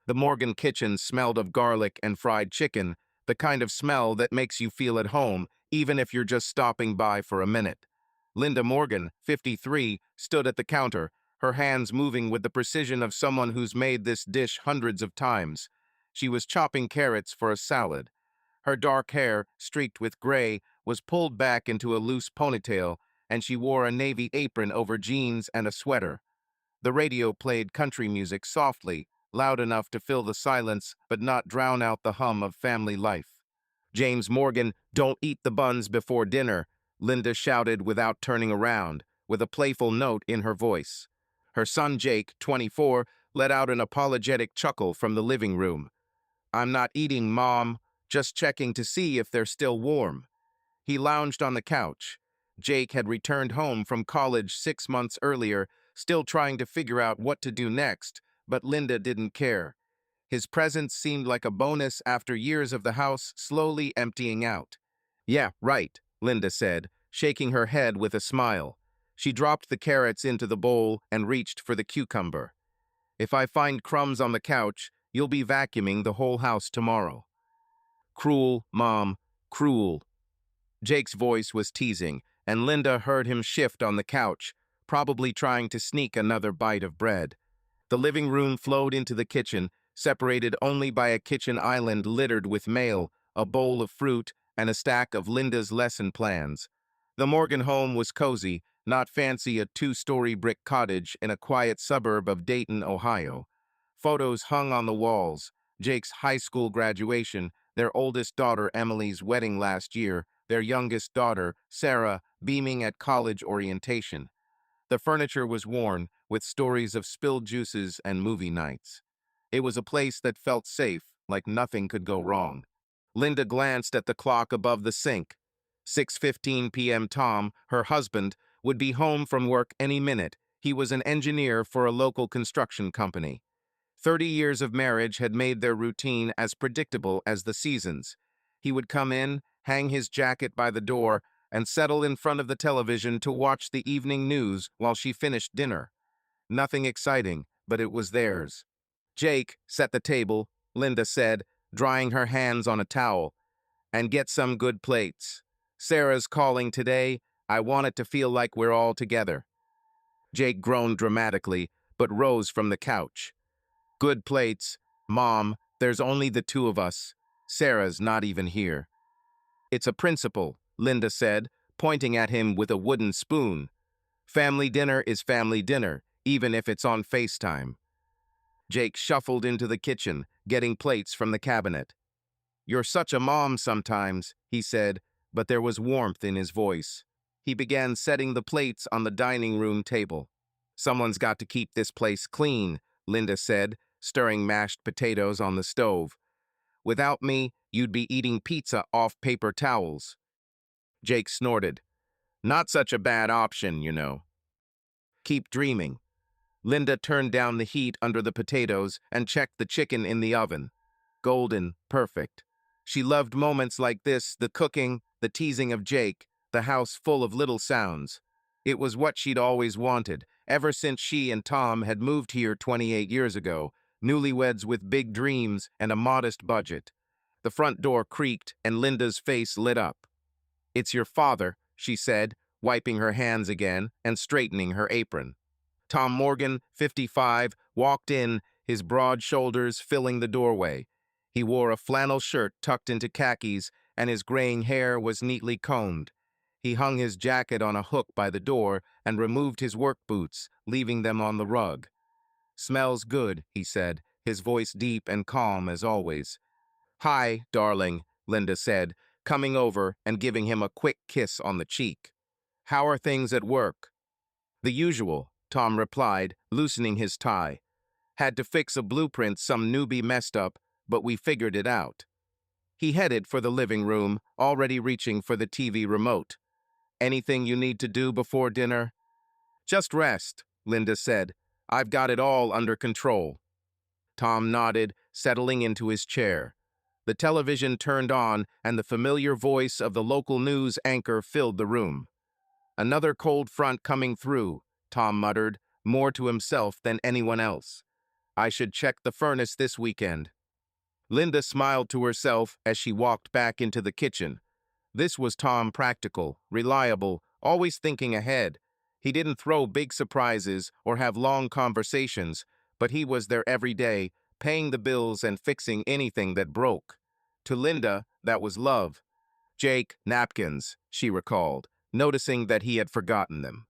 The Morgan kitchen smelled of garlic and fried chicken, the kind of smell that makes you feel at home, even if you're just stopping by for a minute. Linda Morgan, 53, stood at the counter, her hands moving with the precision of someone who's made this dish hundreds of times. She was chopping carrots for a salad. Her dark hair, streaked with gray, was pulled back into a loose ponytail, and she wore a navy apron over jeans and a sweater. The radio played country music softly, loud enough to fill the silence but not drown out the hum of family life. "James Morgan, don't eat the buns before dinner," Linda shouted without turning around, with a playful note in her voice. Her son Jake, 24, let out an apologetic chuckle from the living room. "I'm not eating, Mom, just checking to see if they're still warm." He lounged on the couch. Jake had returned home from college 6 months earlier, still trying to figure out what to do next, but Linda didn't care. His presence seemed like a bonus after years of the house slowly emptying out. "Yeah, right," Linda said, shaking her head with a smile. She dropped the carrots into the bowl and reached for the cucumber. "If I find crumbs on the couch, you'll be vacuuming the whole house tomorrow." "Cruel, Mom, cruel." Jake's voice was teasing, and Linda heard him shift on the couch, probably trying to sneak another bite of bread. The living room flowed into the kitchen, separated only by a kitchen island littered with mail, a bowl of fruit, and a stack of Linda's lesson plans. The Morgan home was cozy, not fancy, a two-story brick cottage in a quiet suburb of Dayton, Ohio. Photos hung on the walls: Jake's high school graduation, their oldest daughter Emily's wedding last year, their youngest daughter, Sarah, beaming at college orientation. The furniture was worn, with stories of spilled juices and movie nights. It was a place that felt safe, like nothing could go wrong. Linda glanced at the clock above the sink. 6:15 p.m. Tom, her husband, would be home from work any minute. He was an engineer for a local construction company. 30 years of marriage had made their routine as predictable as the seasons. He would come in, hang his jacket by the door, and settle in front of the television to watch the evening news while she finished dinner. Nothing exciting, but it was theirs. "Jake, set the table," Linda said, drying her hands on a towel, "and get some good plates. Sarah's calling today. I want it to feel like we're all together." Jake groaned dramatically, but rose from the couch. "Good plates, Mom, there's only the two of us. Sarah's not even here." "It's a principle," Linda said, pointing at him with a wooden spoon. "Family dinner is family dinner, even if it's on FaceTime." Jake shuffled into the kitchen, getting plates from the cabinet. "You're such a mom sometimes," he said, but there was warmth in his voice. He began setting the plates on the dining room table. "Someone's got to keep this place clean," Linda said, stirring mashed potatoes on the stove. "Without me, you'd be eating pizza off paper towels." Jake snorted. "Not such a bad option, you know." "Keep dreaming." Linda turned down the heat under the potatoes and checked the chicken in the oven. Golden, perfect. She loved moments like this, the cooking, the teasing of Jake, the house full of little sounds. It was what she'd always wanted, ever since she and Tom had moved here 28 years ago, newlyweds with big dreams and a modest budget. The front door creaked, and Linda's face lit up. "It's your father," she said, wiping her hands again and straightening her apron. Tom Morgan, 55, walked in, his broad shoulders filling the doorway. He wore a flannel shirt tucked into khakis, and his graying hair was neatly combed. He hung his jacket on a hook by the door and removed his work boots, leaving them on the rug. "Smells good," he said, his voice deep and calm as always. "Hi, darling," Linda said, coming over and giving him a quick kiss on the cheek. "How are things at work?" "The usual," Tom replied, loosening his tie. "Had to fix a blueprint some newbie messed up, but we figured it out." He headed for the living room, already reaching for the TV remote. "Anything you need to do before dinner?" "Just rest," Linda said. "I've got it all under control." Tom nodded, settling into his chair. The television turned on, and the familiar voice of the local news anchor filled the room. "Another cold front coming through," Tom muttered, more to himself than anyone else. I should check the furnace this weekend. Linda smiled to herself as she walked back into the kitchen. This was Tom, practical, reliable, always thinking ahead. He didn't throw big surprises or have long conversations, but he was there every day, paying the bills and fixing anything that broke. To Linda, that was love. Jake, napkins, she recalled, noticing that he had forgotten them.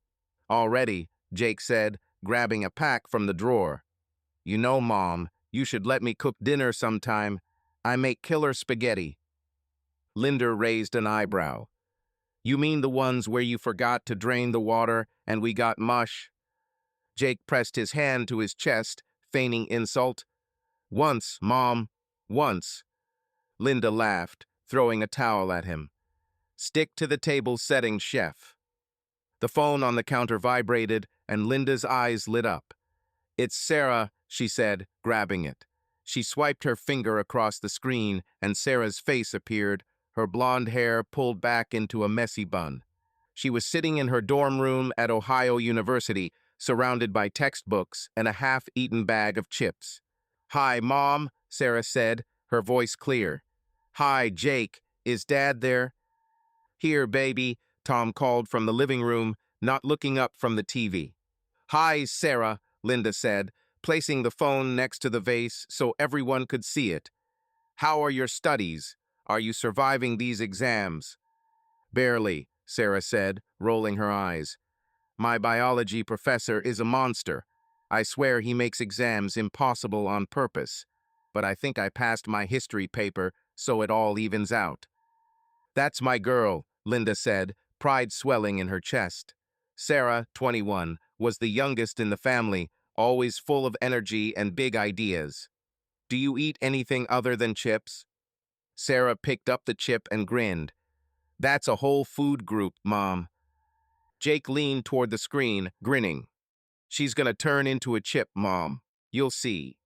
Already, Jake said, grabbing a pack from the drawer. You know, Mom, you should let me cook dinner sometime. I make killer spaghetti. Linda raised an eyebrow. You mean the ones where you forgot to drain the water and we got mush? Jake pressed his hand to his chest, feigning insult. Once, Mom, once. Linda laughed, throwing a towel at him. Stick to the table setting, chef. The phone on the counter vibrated, and Linda's eyes lit up. It's Sarah, she said, grabbing it. She swiped her finger across the screen, and Sarah's face appeared, her blonde hair pulled back into a messy bun. She was sitting in her dorm room at Ohio University, surrounded by textbooks and a half-eaten bag of chips. Hi, Mom, Sarah said, her voice clear. Hi, Jake. Is Dad there? Here, baby, Tom called from the living room, not looking up from the TV. Hi, Sarah, Linda said, placing the phone next to the vase so everyone could see it. How are your studies? Are you surviving these exams? Barely, Sarah said, rolling her eyes. My biology professor is a monster. I swear he makes exams impossible on purpose. But I think I passed my history paper, so it all evens out. That's my girl, Linda said, pride swelling in her chest. Sarah, 21, was the youngest in the family, always full of energy and big ideas. Do you eat anything other than chips? Sarah picked up the chip and grinned. That's a whole food group, Mom. Jake leaned toward the screen, grinning. She's gonna turn into a chip, Mom. You'll see.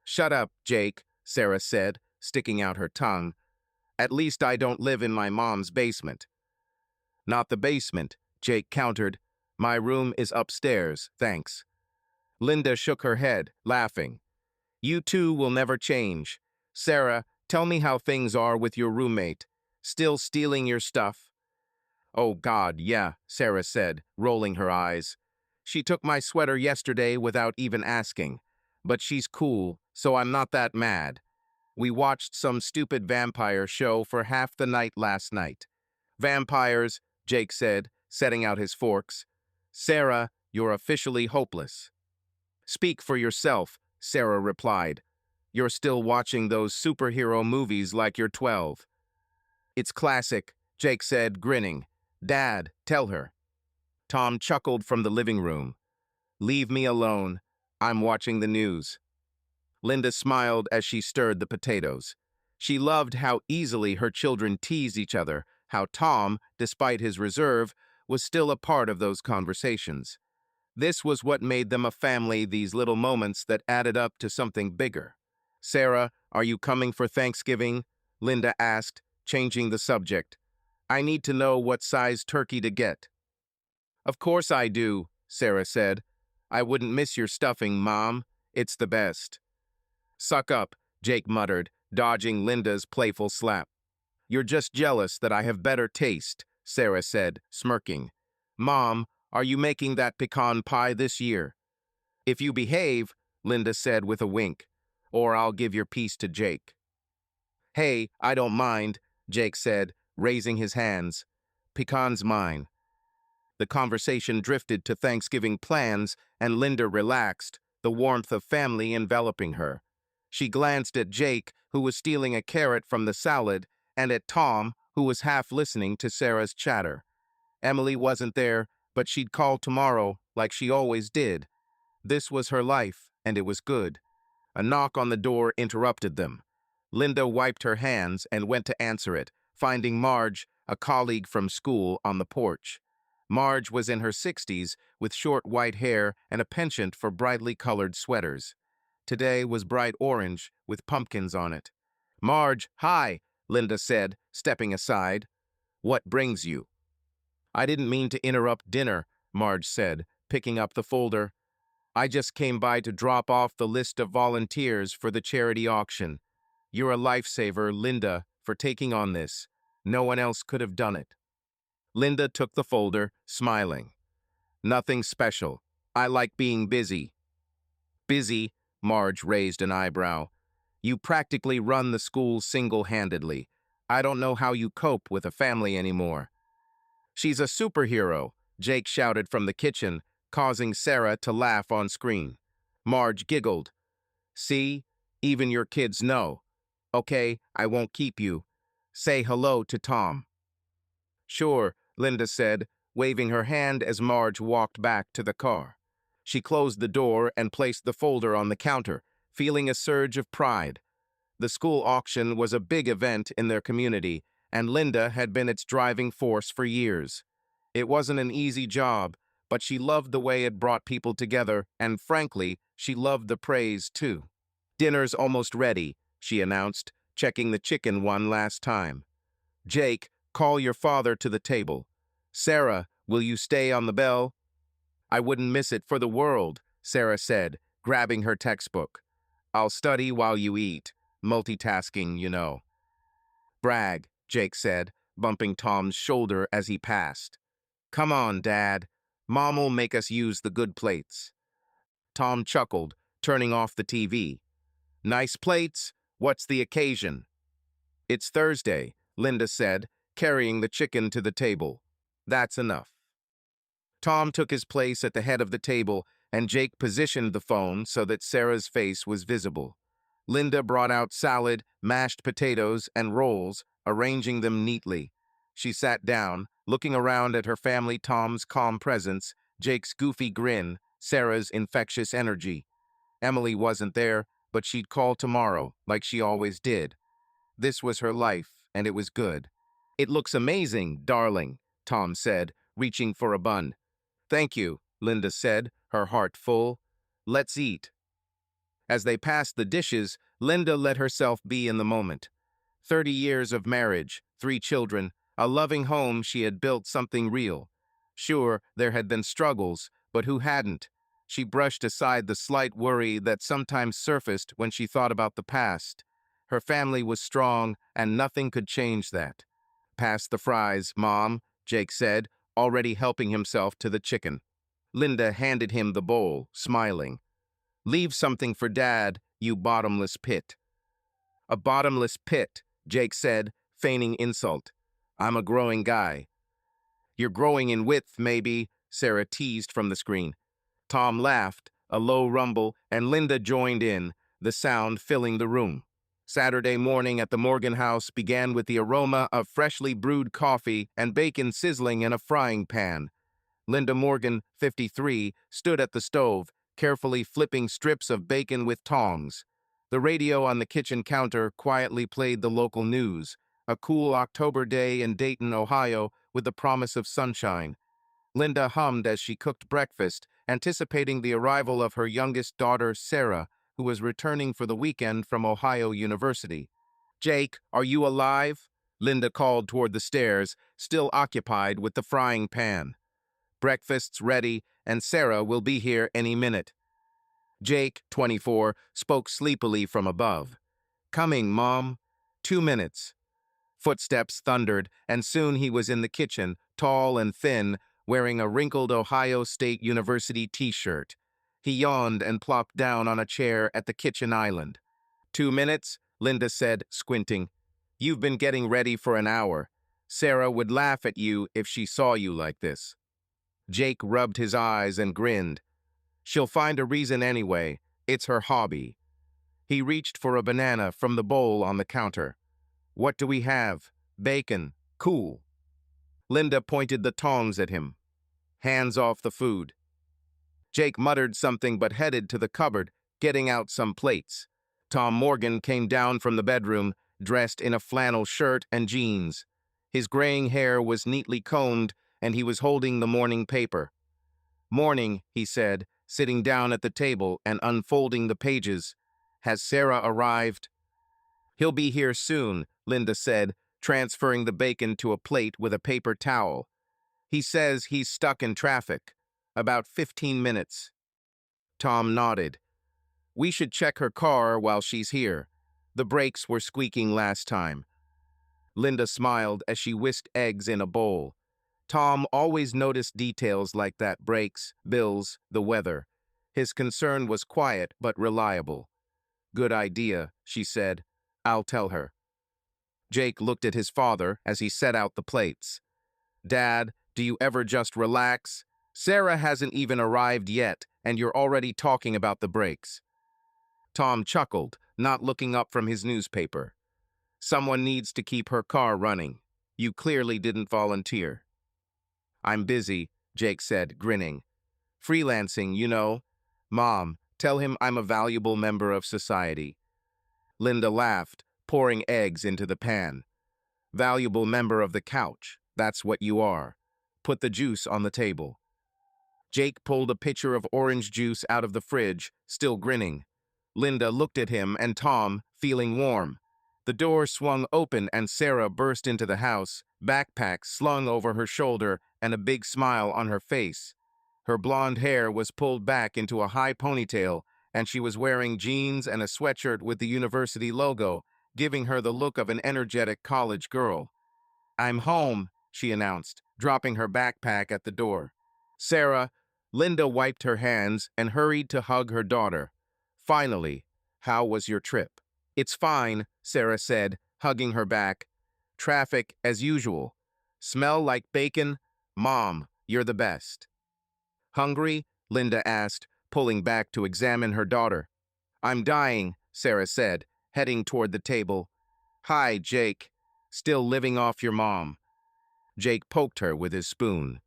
Shut up, Jake, Sarah said, sticking out her tongue. At least I don't live in my mom's basement. Not the basement, Jake countered. My room is upstairs, thanks. Linda shook her head, laughing. You two will never change. Sarah, tell me how things are with your roommate. Still stealing your stuff? Oh, God, yeah, Sarah said, rolling her eyes. She took my sweater yesterday without even asking. But she's cool, so I'm not that mad. We watched some stupid vampire show for half the night last night. Vampires, Jake said, setting out his forks. Sarah, you're officially hopeless. Speak for yourself, Sarah replied. You're still watching those superhero movies like you're 12. It's classic, Jake said, grinning. Dad, tell her. Tom chuckled from the living room. Leave me alone. I'm watching the news. Linda smiled as she stirred the potatoes. She loved how easily her children teased each other, how Tom, despite his reserve, was still a part of those conversations. This was what made them a family, these little moments that added up to something bigger. Sarah, are you coming for Thanksgiving? Linda asked, changing the subject. I need to know what size turkey to get. Of course I do, Sarah said. I wouldn't miss your stuffing, Mom. It's the best. Suck up, Jake muttered, dodging Linda's playful slap. You're just jealous that I have better taste, Sarah said, smirking. Mom, are you making that pecan pie this year? If you behave, Linda said with a wink, or I'll give your piece to Jake. Hey, I don't mind, Jake said, raising his hands. Pecan's mine. The conversation drifted to Thanksgiving plans, and Linda relaxed, the warmth of family enveloping her. She glanced at Jake, who was stealing a carrot from the salad, and at Tom, who was half listening to Sarah's chatter. Emily wasn't there, but she'd call tomorrow, like she always did. This was her life, and it was good. A knock on the door interrupted them. Linda wiped her hands and went to answer it, finding Marge, a colleague from school, on the porch. Marge was in her 60s, with short white hair and a penchant for brightly colored sweaters. Today was bright orange, with pumpkins on it. Marge, hi, Linda said, stepping aside. What brings you? I didn't mean to interrupt dinner, Marge said, picking up the folder. I just came by to drop off the list of volunteers for the charity auction. You're a lifesaver, Linda, for taking on this. No one else could have done it. Linda took the folder, smiling. Nothing special. I like being busy. Busy? Marge raised an eyebrow. You practically run the school single-handedly. I don't know how you cope with a family anymore. She's a superhero, Jake shouted from the kitchen, causing Sarah to laugh on screen. Marge giggled. See? Even your kids know. Okay, I won't keep you. Say hello to Tom. Sure, Linda said, waving her hand as Marge walked back to the car. She closed the door and placed the folder on the counter, feeling a surge of pride. The school auction was a big event in their community, and Linda had been its driving force for years. It wasn't an easy job, but she loved the way it brought people together, and frankly, she loved the praise too. Dinner's almost ready, she announced, checking the chicken one last time. Jake, call your father to the table. Sarah, will you stay on the bell? I wouldn't miss it for the world, Sarah said, grabbing her textbook. I'll study while you eat. Multitasking, you know. Brag, Jake said, bumping Tom's shoulder as he passed. Come on, Dad. Mom'll make us use the good plates. Tom chuckled, turning off the TV. Nice plates? What's the occasion? It's Thursday, Linda said, carrying the chicken to the table. That's enough. Tom took his place at the head of the table, and Jake positioned the phone so that Sarah's face was visible. Linda brought out salad, mashed potatoes, and rolls, arranging them neatly. She sat down, looking around at her family, Tom's calm presence, Jake's goofy grin, Sarah's infectious energy. Emily wasn't there, but she'd call tomorrow, like she always did. This was her life, and it was good. It looks amazing, darling, Tom said, reaching for a bun. Thank you, Linda said, her heart full. Let's eat. As they passed the dishes, Linda let herself be in the moment. 30 years of marriage, 3 children, a loving home. She had built something real. Sure, there had been struggles, but who hadn't? She brushed aside the slight worry that sometimes surfaced when she thought about the past. Her family was strong, and nothing could change that. Pass the fries, Mom, Jake said, already helping himself to the chicken. Linda handed him the bowl, smiling. Leave something for Dad, you bottomless pit. A bottomless pit, Jake said, feigning insult. I'm a growing guy. You're growing in width, maybe, Sarah teased from the screen. Tom laughed, a low rumble, and Linda joined in, the sound filling the room. Saturday morning at the Morgan house began with the aroma of freshly brewed coffee and bacon sizzling in a frying pan. Linda Morgan, 53, stood at the stove, carefully flipping strips of bacon with tongs. The radio on the kitchen counter quietly played the local news, a cool October day in Dayton, Ohio, with the promise of sunshine. Linda hummed as she cooked breakfast, anticipating the arrival of her youngest daughter, Sarah, who was returning for the weekend from Ohio University. Jake, are you alive? Linda called toward the stairs, still occupied with the frying pan. Breakfast's ready, and Sarah will be here any minute. Jake, 24, spoke sleepily from above. Coming, Mom. 2 minutes. Footsteps thundered, and soon he was in the kitchen, tall and thin, wearing a wrinkled Ohio State University t-shirt. He yawned and plopped down on a chair at the kitchen island. 2 minutes, Linda said, squinting. You've been getting ready for an hour. Sarah would laugh at you if she saw you like this. Jake rubbed his eyes and grinned. She'll find a reason anyway. It's her hobby. He reached for a banana from the bowl on the counter. What do we have? Bacon. Cool. Linda pointed the tongs at him. Hands off the food. Jake muttered something but headed to the cupboard, getting out some plates. Tom Morgan came down from the bedroom, dressed in a flannel shirt and jeans. His graying hair was neatly combed, and he was holding the morning paper. Morning, he said, sitting down at the table and unfolding the pages. Has Sarah arrived? He'll be here soon, Linda said, transferring the bacon to a plate with a paper towel. He says he's stuck in traffic. About 15 minutes. Tom nodded. We should check her car while she's here. The brakes were squeaking last time. Linda smiled as she whisked eggs in a bowl. Tom always noticed details like that: brakes, bills, the weather. His concern was quiet but reliable. Good idea, she said. I'll tell her. Jake looked at his father as he set out the plates. Dad, do you ever just relax? Sarah hasn't even arrived yet, and you're already talking about the brakes. Tom chuckled, not looking up from his newspaper. Someone needs to keep her car running. You clearly didn't volunteer. I'm busy, Jake said, grinning. Freelancing, you know. Mom, tell him I'm a valuable member of society. Linda laughed, pouring eggs into the pan. Valuable member of the couch, that's what you are. Put the juice on the table. Jake pulled a pitcher of orange juice out of the fridge, still grinning. Linda looked at him and Tom, feeling warm. The door swung open and Sarah burst into the house, backpack slung over her shoulder and a big smile on her face. Her blonde hair was pulled back into a high ponytail, and she was wearing jeans and a sweatshirt with the university logo, giving her the look of an energetic college girl. I'm home, she announced, dropping her backpack at the door. Linda wiped her hands and hurried to hug her daughter. Finally, how was your trip? It's fine, Sarah said, hugging her back. Traffic as usual. Smell like bacon? Mom, you're the best. Hungry? Linda asked, pulling back to examine her daughter. I'm dying, Sarah said, heading toward the table. Hi, Jake. Still living off your mom. Jake poked her with his spoon.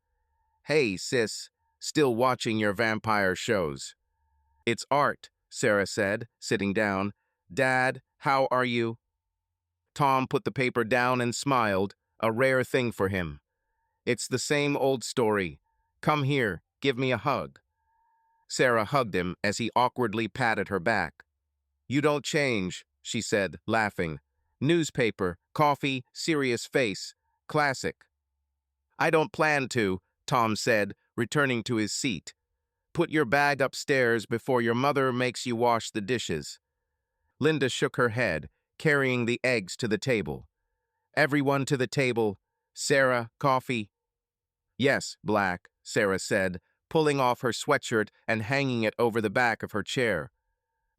Hey, sis. Still watching your vampire shows. It's art, Sarah said, sitting down. Dad, how are you? Tom put the paper down and smiled, a rare thing for him. It's the same old story. Come here, give me a hug. Sarah hugged him as he awkwardly patted her back. You don't change, she said, laughing. Newspaper, coffee, serious face. Classic. I don't plan to, Tom said, returning to his seat. Put your bag upstairs before your mother makes you wash the dishes. Linda shook her head, carrying the eggs to the table. Everyone to the table. Sarah, coffee. Yes, Black, Sarah said, pulling off her sweatshirt and hanging it over the back of her chair.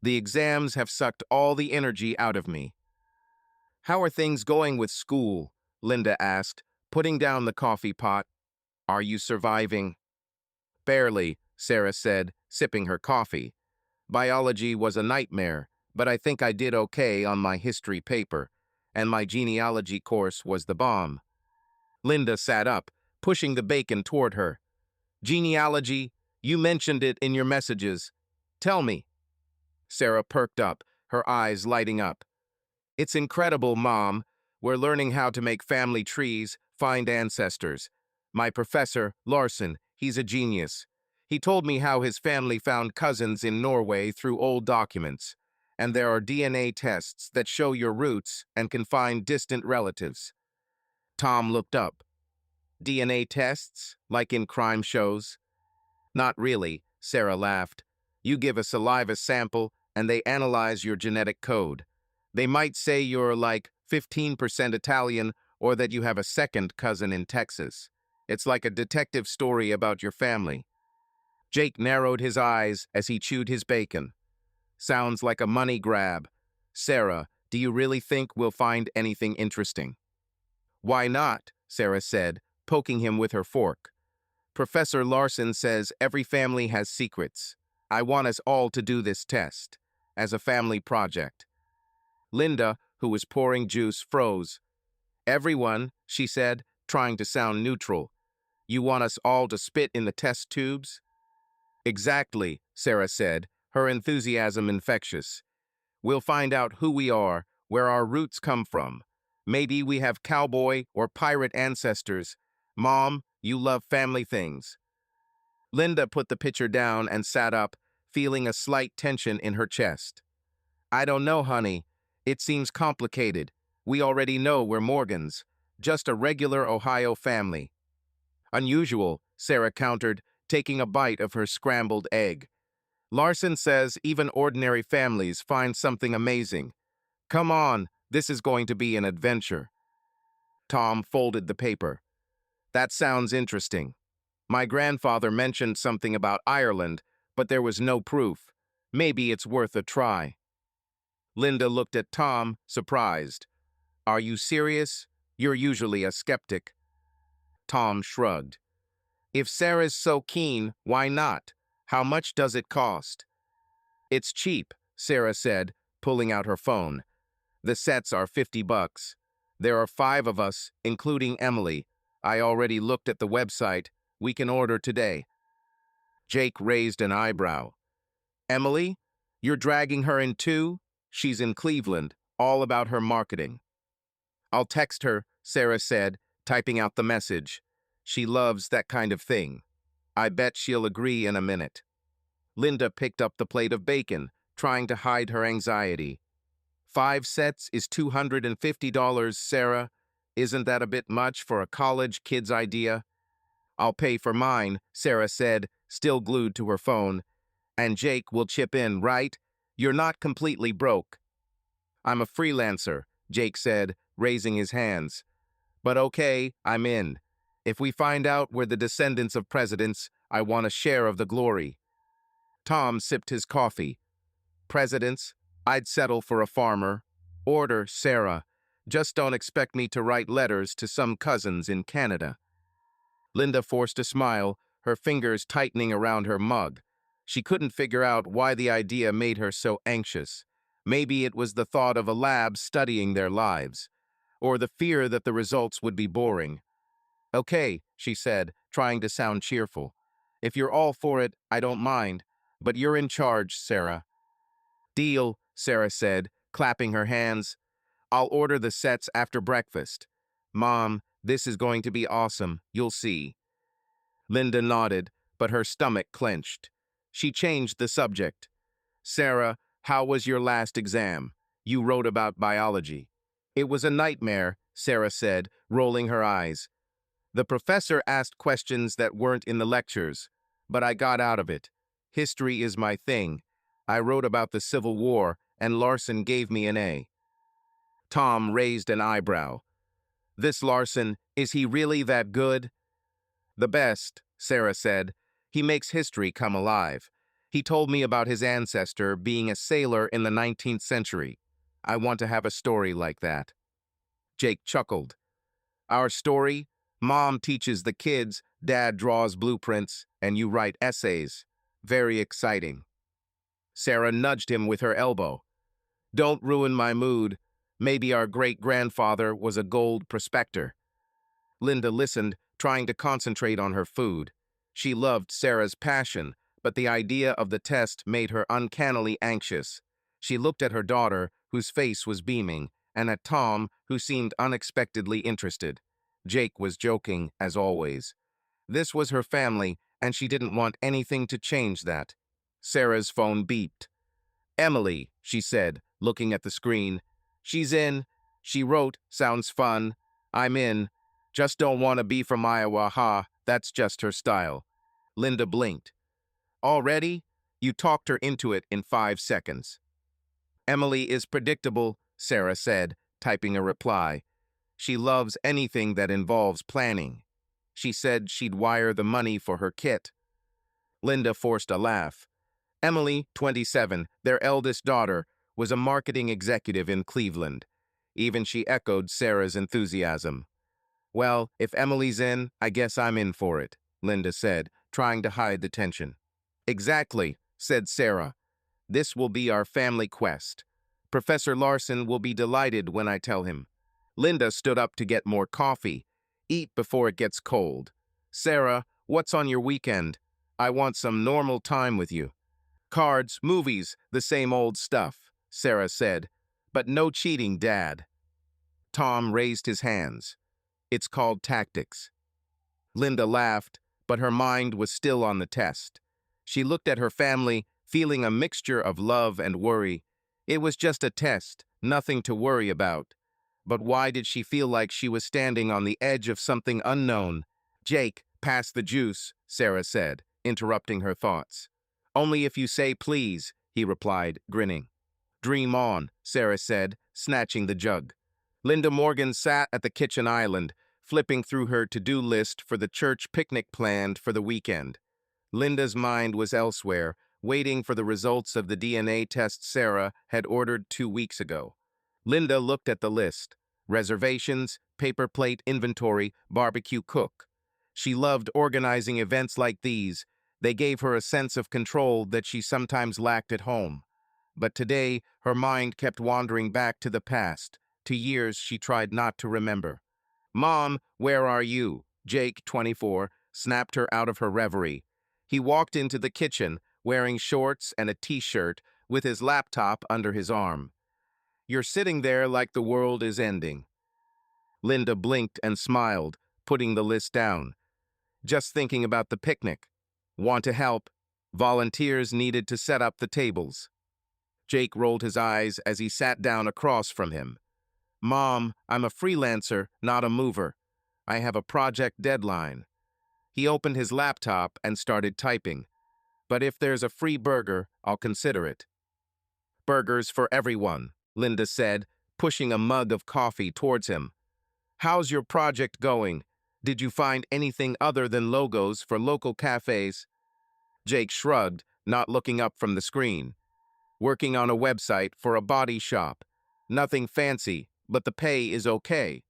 The exams have sucked all the energy out of me. How are things going with school? Linda asked, putting down the coffee pot. Are you surviving? Barely, Sarah said, sipping her coffee. Biology was a nightmare, but I think I did okay on my history paper, and my genealogy course was the bomb. Linda sat up, pushing the bacon toward her. Genealogy, you mentioned it in your messages. Tell me. Sarah perked up, her eyes lighting up. It's incredible, Mom. We're learning how to make family trees, find ancestors. My professor, Larson, he's a genius. He told me how his family found cousins in Norway through old documents, and there are DNA tests that show your roots and can find distant relatives. Tom looked up. DNA tests, like in crime shows? Not really, Sarah laughed. You give a saliva sample, and they analyze your genetic code. They might say you're like 15% Italian or that you have a second cousin in Texas. It's like a detective story about your family. Jake narrowed his eyes as he chewed his bacon. Sounds like a money grab. Sarah, do you really think we'll find anything interesting? Why not? Sarah said, poking him with her fork. Professor Larson says every family has secrets. I want us all to do this test, as a family project. Linda, who was pouring juice, froze. Everyone, she said, trying to sound neutral. You want us all to spit in the test tubes? Exactly, Sarah said, her enthusiasm infectious. We'll find out who we are, where our roots come from. Maybe we have cowboy or pirate ancestors. Mom, you love family things. Linda put the pitcher down and sat up, feeling a slight tension in her chest. I don't know, honey. It seems complicated. We already know we're Morgans, just a regular Ohio family. Unusual, Sarah countered, taking a bite of her scrambled egg. Larson says even ordinary families find something amazing. Come on, this is going to be an adventure. Tom folded the paper. That sounds interesting. My grandfather mentioned something about Ireland, but there was no proof. Maybe it's worth a try. Linda looked at Tom, surprised. Are you serious? You're usually a skeptic. Tom shrugged. If Sarah's so keen, why not? How much does it cost? It's cheap, Sarah said, pulling out her phone. The sets are $50. There are 5 of us, including Emily. I already looked at the website. We can order today. Jake raised an eyebrow. Emily? You're dragging her in too? She's in Cleveland, all about her marketing. I'll text her, Sarah said, typing out the message. She loves that kind of thing. I bet she'll agree in a minute. Linda picked up the plate of bacon, trying to hide her anxiety. 5 sets is $250, Sarah. Isn't that a bit much for a college kid's idea? I'll pay for mine, Sarah said, still glued to her phone. And Jake will chip in, right? You're not completely broke. I'm a freelancer, Jake said, raising his hands. But okay, I'm in. If we find out we're the descendants of presidents, I want a share of the glory. Tom sipped his coffee. Presidents? I'd settle for a farmer. Order, Sarah. Just don't expect me to write letters to some cousins in Canada. Linda forced a smile, her fingers tightening around her mug. She couldn't figure out why the idea made her so anxious. Maybe it was the thought of a lab studying their lives, or the fear that the results would be boring. Okay, she said, trying to sound cheerful. If you're all for it, I don't mind, but you're in charge, Sarah. Deal, Sarah said, clapping her hands. I'll order the sets after breakfast. Mom, this is going to be awesome, you'll see. Linda nodded, but her stomach clenched. She changed the subject. Sarah, how was your last exam? You wrote about biology. It was a nightmare, Sarah said, rolling her eyes. The professor asked questions that weren't in the lectures, but I got out of it. History is my thing. I wrote about the Civil War, and Larson gave me an A. Tom raised an eyebrow. This Larson, is he really that good? The best, Sarah said. He makes history come alive. He told me about his ancestor being a sailor in the 19th century. I want to have a story like that. Jake chuckled. Our story? Mom teaches the kids, Dad draws blueprints, and you write essays. Very exciting. Sarah nudged him with her elbow. Don't ruin my mood. Maybe our great-grandfather was a gold prospector. Linda listened, trying to concentrate on her food. She loved Sarah's passion, but the idea of the test made her uncannily anxious. She looked at her daughter, whose face was beaming, and at Tom, who seemed unexpectedly interested. Jake was joking, as always. This was her family, and she didn't want anything to change that. Sarah's phone beeped. Emily, she said, looking at the screen. She's in. She wrote, sounds fun. I'm in. Just don't want to be from Iowa, ha, that's just her style. Linda blinked. Already? You talked her into it in 5 seconds. Emily is predictable, Sarah said, typing a reply. She loves anything that involves planning. She said she'd wire the money for her kit. Linda forced a laugh. Emily, 27, their eldest daughter, was a marketing executive in Cleveland. Even she echoed Sarah's enthusiasm. Well, if Emily's in, I guess I'm in for it, Linda said, trying to hide the tension. Exactly, said Sarah. This will be our family quest. Professor Larson will be delighted when I tell him. Linda stood up to get more coffee. Eat before it gets cold. Sarah, what's on your weekend? I want some normal time with you. Cards, movies, the same old stuff, Sarah said. But no cheating, Dad. Tom raised his hands. It's called tactics. Linda laughed, but her mind was still on the test. She looked at her family, feeling a mixture of love and worry. It was just a test, nothing to worry about. But why did she feel like she was standing on the edge of something unknown? Jake, pass the juice, Sarah said, interrupting her thoughts. Only if you say please, he replied, grinning. Dream on, Sarah said, snatching the jug. Linda Morgan sat at the kitchen island, flipping through her to-do list for the church picnic planned for the weekend. Linda's mind was elsewhere, waiting for the results of the DNA test Sarah had ordered 2 weeks ago. Linda looked at the list. Reservations, paper plate inventory, barbecue cook. She loved organizing events like these. They gave her a sense of control that she sometimes lacked at home. But today, her mind kept wandering back to the past, to years she tried not to remember. Mom, where are you? Jake, 24, snapped her out of her reverie. He walked into the kitchen, wearing shorts and a t-shirt, with his laptop under his arm. You're sitting there like the world is ending. Linda blinked and smiled, putting the list down. Just thinking about the picnic. Want to help? Volunteers needed to set up the tables. Jake rolled his eyes as he sat down across from him. Mom, I'm a freelancer, not a mover. I have a project deadline. He opened his laptop and started typing. But if there's a free burger, I'll consider it. Burgers for everyone, Linda said, pushing a mug of coffee towards him. How's your project going? Did you find anything other than logos for local cafes? Jake shrugged, not looking up from the screen. Working on a website for a body shop. Nothing fancy, but the pay is okay.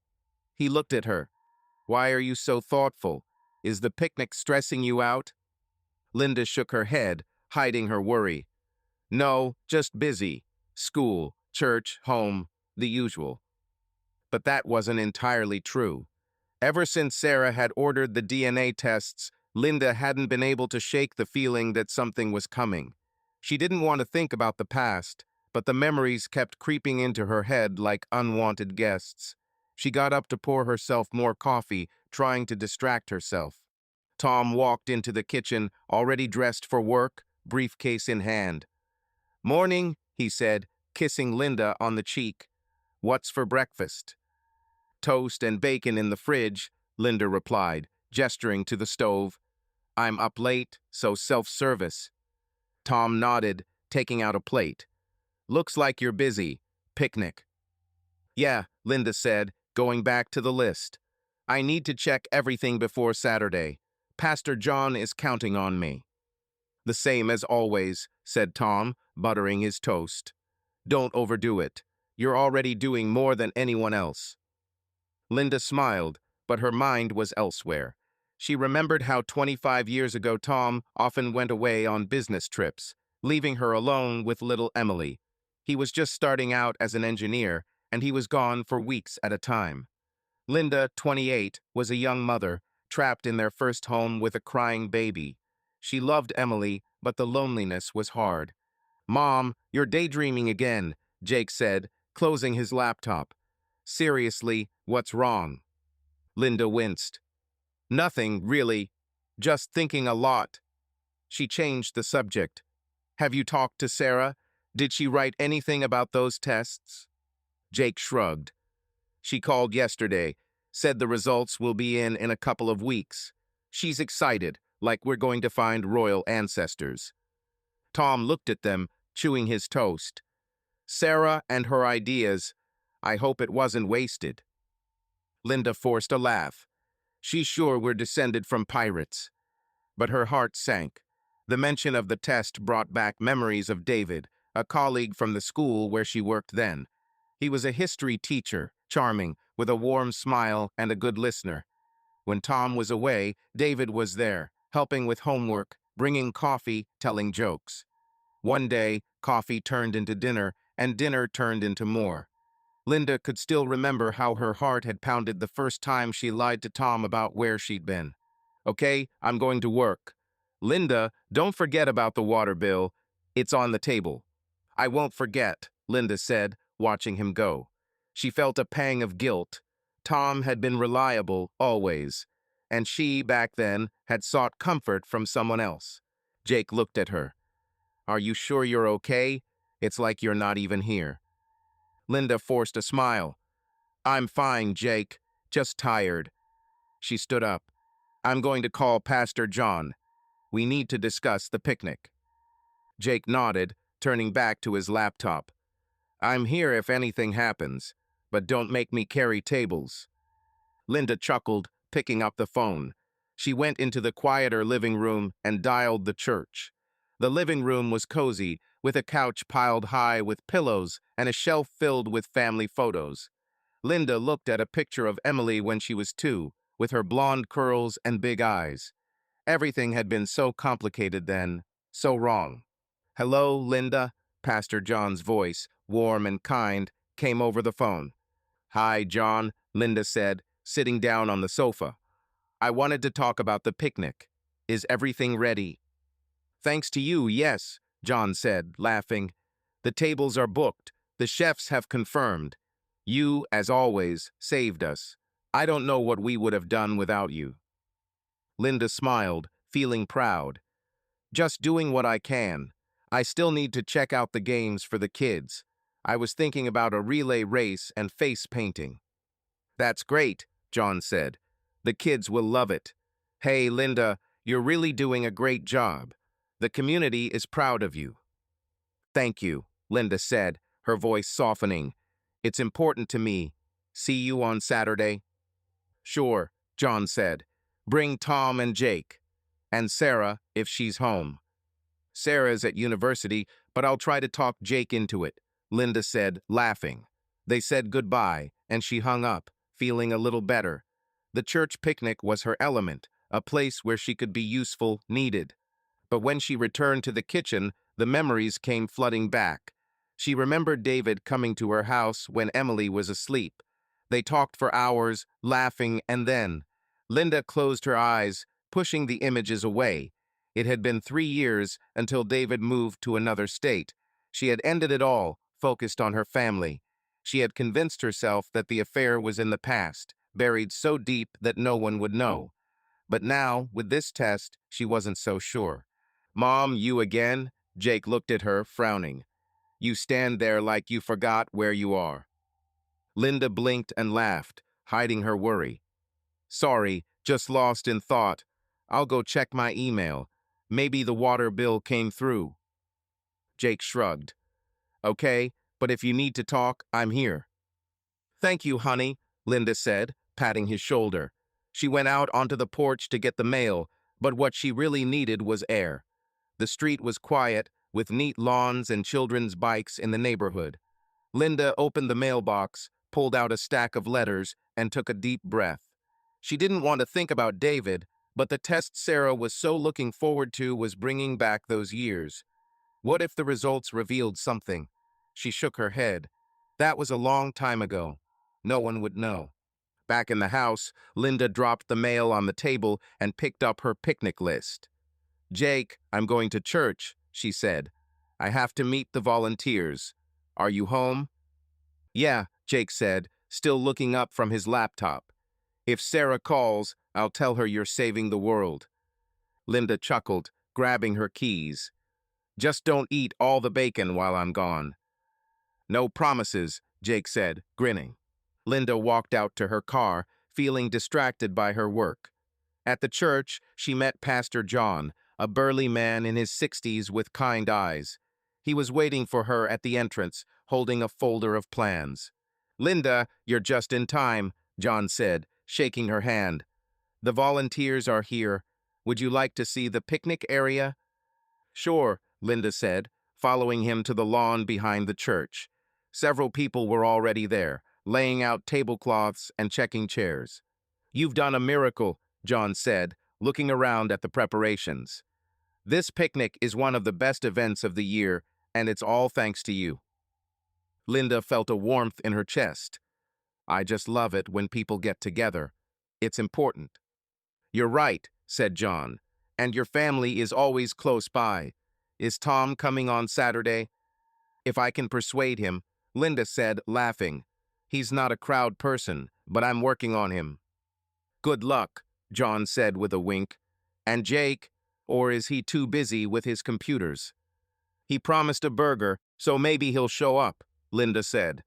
He looked at her. Why are you so thoughtful? Is the picnic stressing you out? Linda shook her head, hiding her worry. No, just busy. School, church, home, the usual. But that wasn't entirely true. Ever since Sarah had ordered the DNA tests, Linda hadn't been able to shake the feeling that something was coming. She didn't want to think about the past, but the memories kept creeping into her head like unwanted guests. She got up to pour herself more coffee, trying to distract herself. Tom walked into the kitchen, already dressed for work, briefcase in hand. Morning, he said, kissing Linda on the cheek. What's for breakfast? Toast and bacon in the fridge, Linda replied, gesturing to the stove. I'm up late, so self-service. Tom nodded, taking out a plate. Looks like you're busy. Picnic. Yeah, Linda said, going back to the list. I need to check everything before Saturday. Pastor John is counting on me. The same as always, said Tom, buttering his toast. Don't overdo it. You're already doing more than anyone else. Linda smiled, but her mind was elsewhere. She remembered how 25 years ago Tom often went away on business trips, leaving her alone with little Emily. He was just starting out as an engineer, and he was gone for weeks at a time. Linda, 28, was a young mother, trapped in their first home with a crying baby. She loved Emily, but the loneliness was hard. Mom, you're daydreaming again, Jake said, closing his laptop. Seriously, what's wrong? Linda winced. Nothing, really. Just thinking a lot. She changed the subject. Have you talked to Sarah? Did she write anything about those tests? Jake shrugged. She called yesterday, said the results will be in a couple of weeks. She's excited, like we're going to find royal ancestors. Tom looked at them, chewing his toast. Sarah and her ideas. I hope it wasn't wasted. Linda forced a laugh. She's sure we're descended from pirates. But her heart sank. The mention of the test brought back memories of David, a colleague from the school where she worked then. He was a history teacher, charming, with a warm smile and a good listener. When Tom was away, David was there, helping with homework, bringing coffee, telling jokes. One day, coffee turned into dinner, and dinner turned into more. Linda could still remember how her heart had pounded the first time she lied to Tom about where she'd been. Okay, I'm going to work. Linda, don't forget about the water bill. It's on the table. I won't forget, Linda said, watching him go. She felt a pang of guilt. Tom had been reliable, always, and she, back then, had sought comfort from someone else. Jake looked at her. Are you sure you're okay? It's like you're not even here. Linda forced a smile. I'm fine, Jake. Just tired. She stood up. I'm going to call Pastor John. We need to discuss the picnic. Jake nodded, turning back to his laptop. I'm here if anything happens, but don't make me carry tables. Linda chuckled, picking up the phone. She went into the quieter living room and dialed the church. The living room was cozy, with a couch piled high with pillows and a shelf filled with family photos. Linda looked at a picture of Emily when she was 2, with her blonde curls and big eyes. Everything had been so complicated then, so wrong. Hello, Linda, Pastor John's voice, warm and kind, came over the phone. Hi, John, Linda said, sitting down on the sofa. I wanted to talk about the picnic. Is everything ready? Thanks to you, yes, John said, laughing. The tables are booked. The chefs have confirmed. You, as always, saved us. I don't know what we would have done without you. Linda smiled, feeling proud. Just doing what I can. I still need to check out the games for the kids. I was thinking about a relay race and face painting. That's great, John said. The kids will love it. Hey, Linda, you're really doing a great job. The community is proud of you. Thank you, Linda said, her voice softening. It's important to me. See you on Saturday? Sure, John said. Bring Tom and Jake. And Sarah, if she's home. Sarah's at university, but I'll try to talk Jake into it, Linda said, laughing. They said goodbye, and she hung up, feeling a little better. The church picnic was her element, a place where she could be useful, needed. But when she returned to the kitchen, the memories came flooding back. She remembered David coming to her house when Emily was asleep. They talked for hours, laughing, and then Linda closed her eyes, pushing the images away. It had been 3 years until David moved to another state. She had ended it all, focused on her family. She had convinced herself that the affair was in the past, buried so deep that no one would know. But now, with this test, she wasn't so sure. Mom, you again? Jake looked at her, frowning. You stand there like you forgot where you are. Linda blinked and laughed, hiding her worry. Sorry, just lost in thought. I'll go check my email. Maybe the water bill came through. Jake shrugged. Okay, but if you need to talk, I'm here. Thank you, honey, Linda said, patting his shoulder. She went out onto the porch to get the mail, but what she really needed was air. The street was quiet, with neat lawns and children's bikes in the neighborhood. Linda opened the mailbox, pulled out a stack of letters, and took a deep breath. She didn't want to think about David, but the test Sarah was so looking forward to was bringing back those years. What if the results revealed something? She shook her head. That was a long time ago. No one would know. Back in the house, Linda dropped the mail on the table and picked up her picnic list. Jake, I'm going to church, she said. I have to meet the volunteers. Are you home? Yeah, Jake said, still looking up from his laptop. If Sarah calls, I'll tell her you're saving the world. Linda chuckled, grabbing her keys. Just don't eat all the bacon while I'm gone. No promises, Jake said, grinning. Linda walked out to her car, feeling distracted by her work. At the church, she met Pastor John, a burly man in his 60s with kind eyes. He was waiting for her at the entrance, holding a folder of plans. Linda, you're just in time, John said, shaking her hand. The volunteers are here. Would you like to see the picnic area? Sure, Linda said, following him to the lawn behind the church. Several people were already there, laying out tablecloths and checking chairs. You've done a miracle, John said, looking around at the preparations. This picnic is one of the best events of the year, and it's all thanks to you. Linda felt a warmth in her chest. I just love it when people get together. It's important. You're right, said John, and your family is always close by. Is Tom coming on Saturday? If I can persuade him, Linda said, laughing. He's not a crowd person, but I'm working on him. Good luck, John said with a wink. And Jake, or is he too busy with his computers? He promised a burger, so maybe he'll show up, Linda said.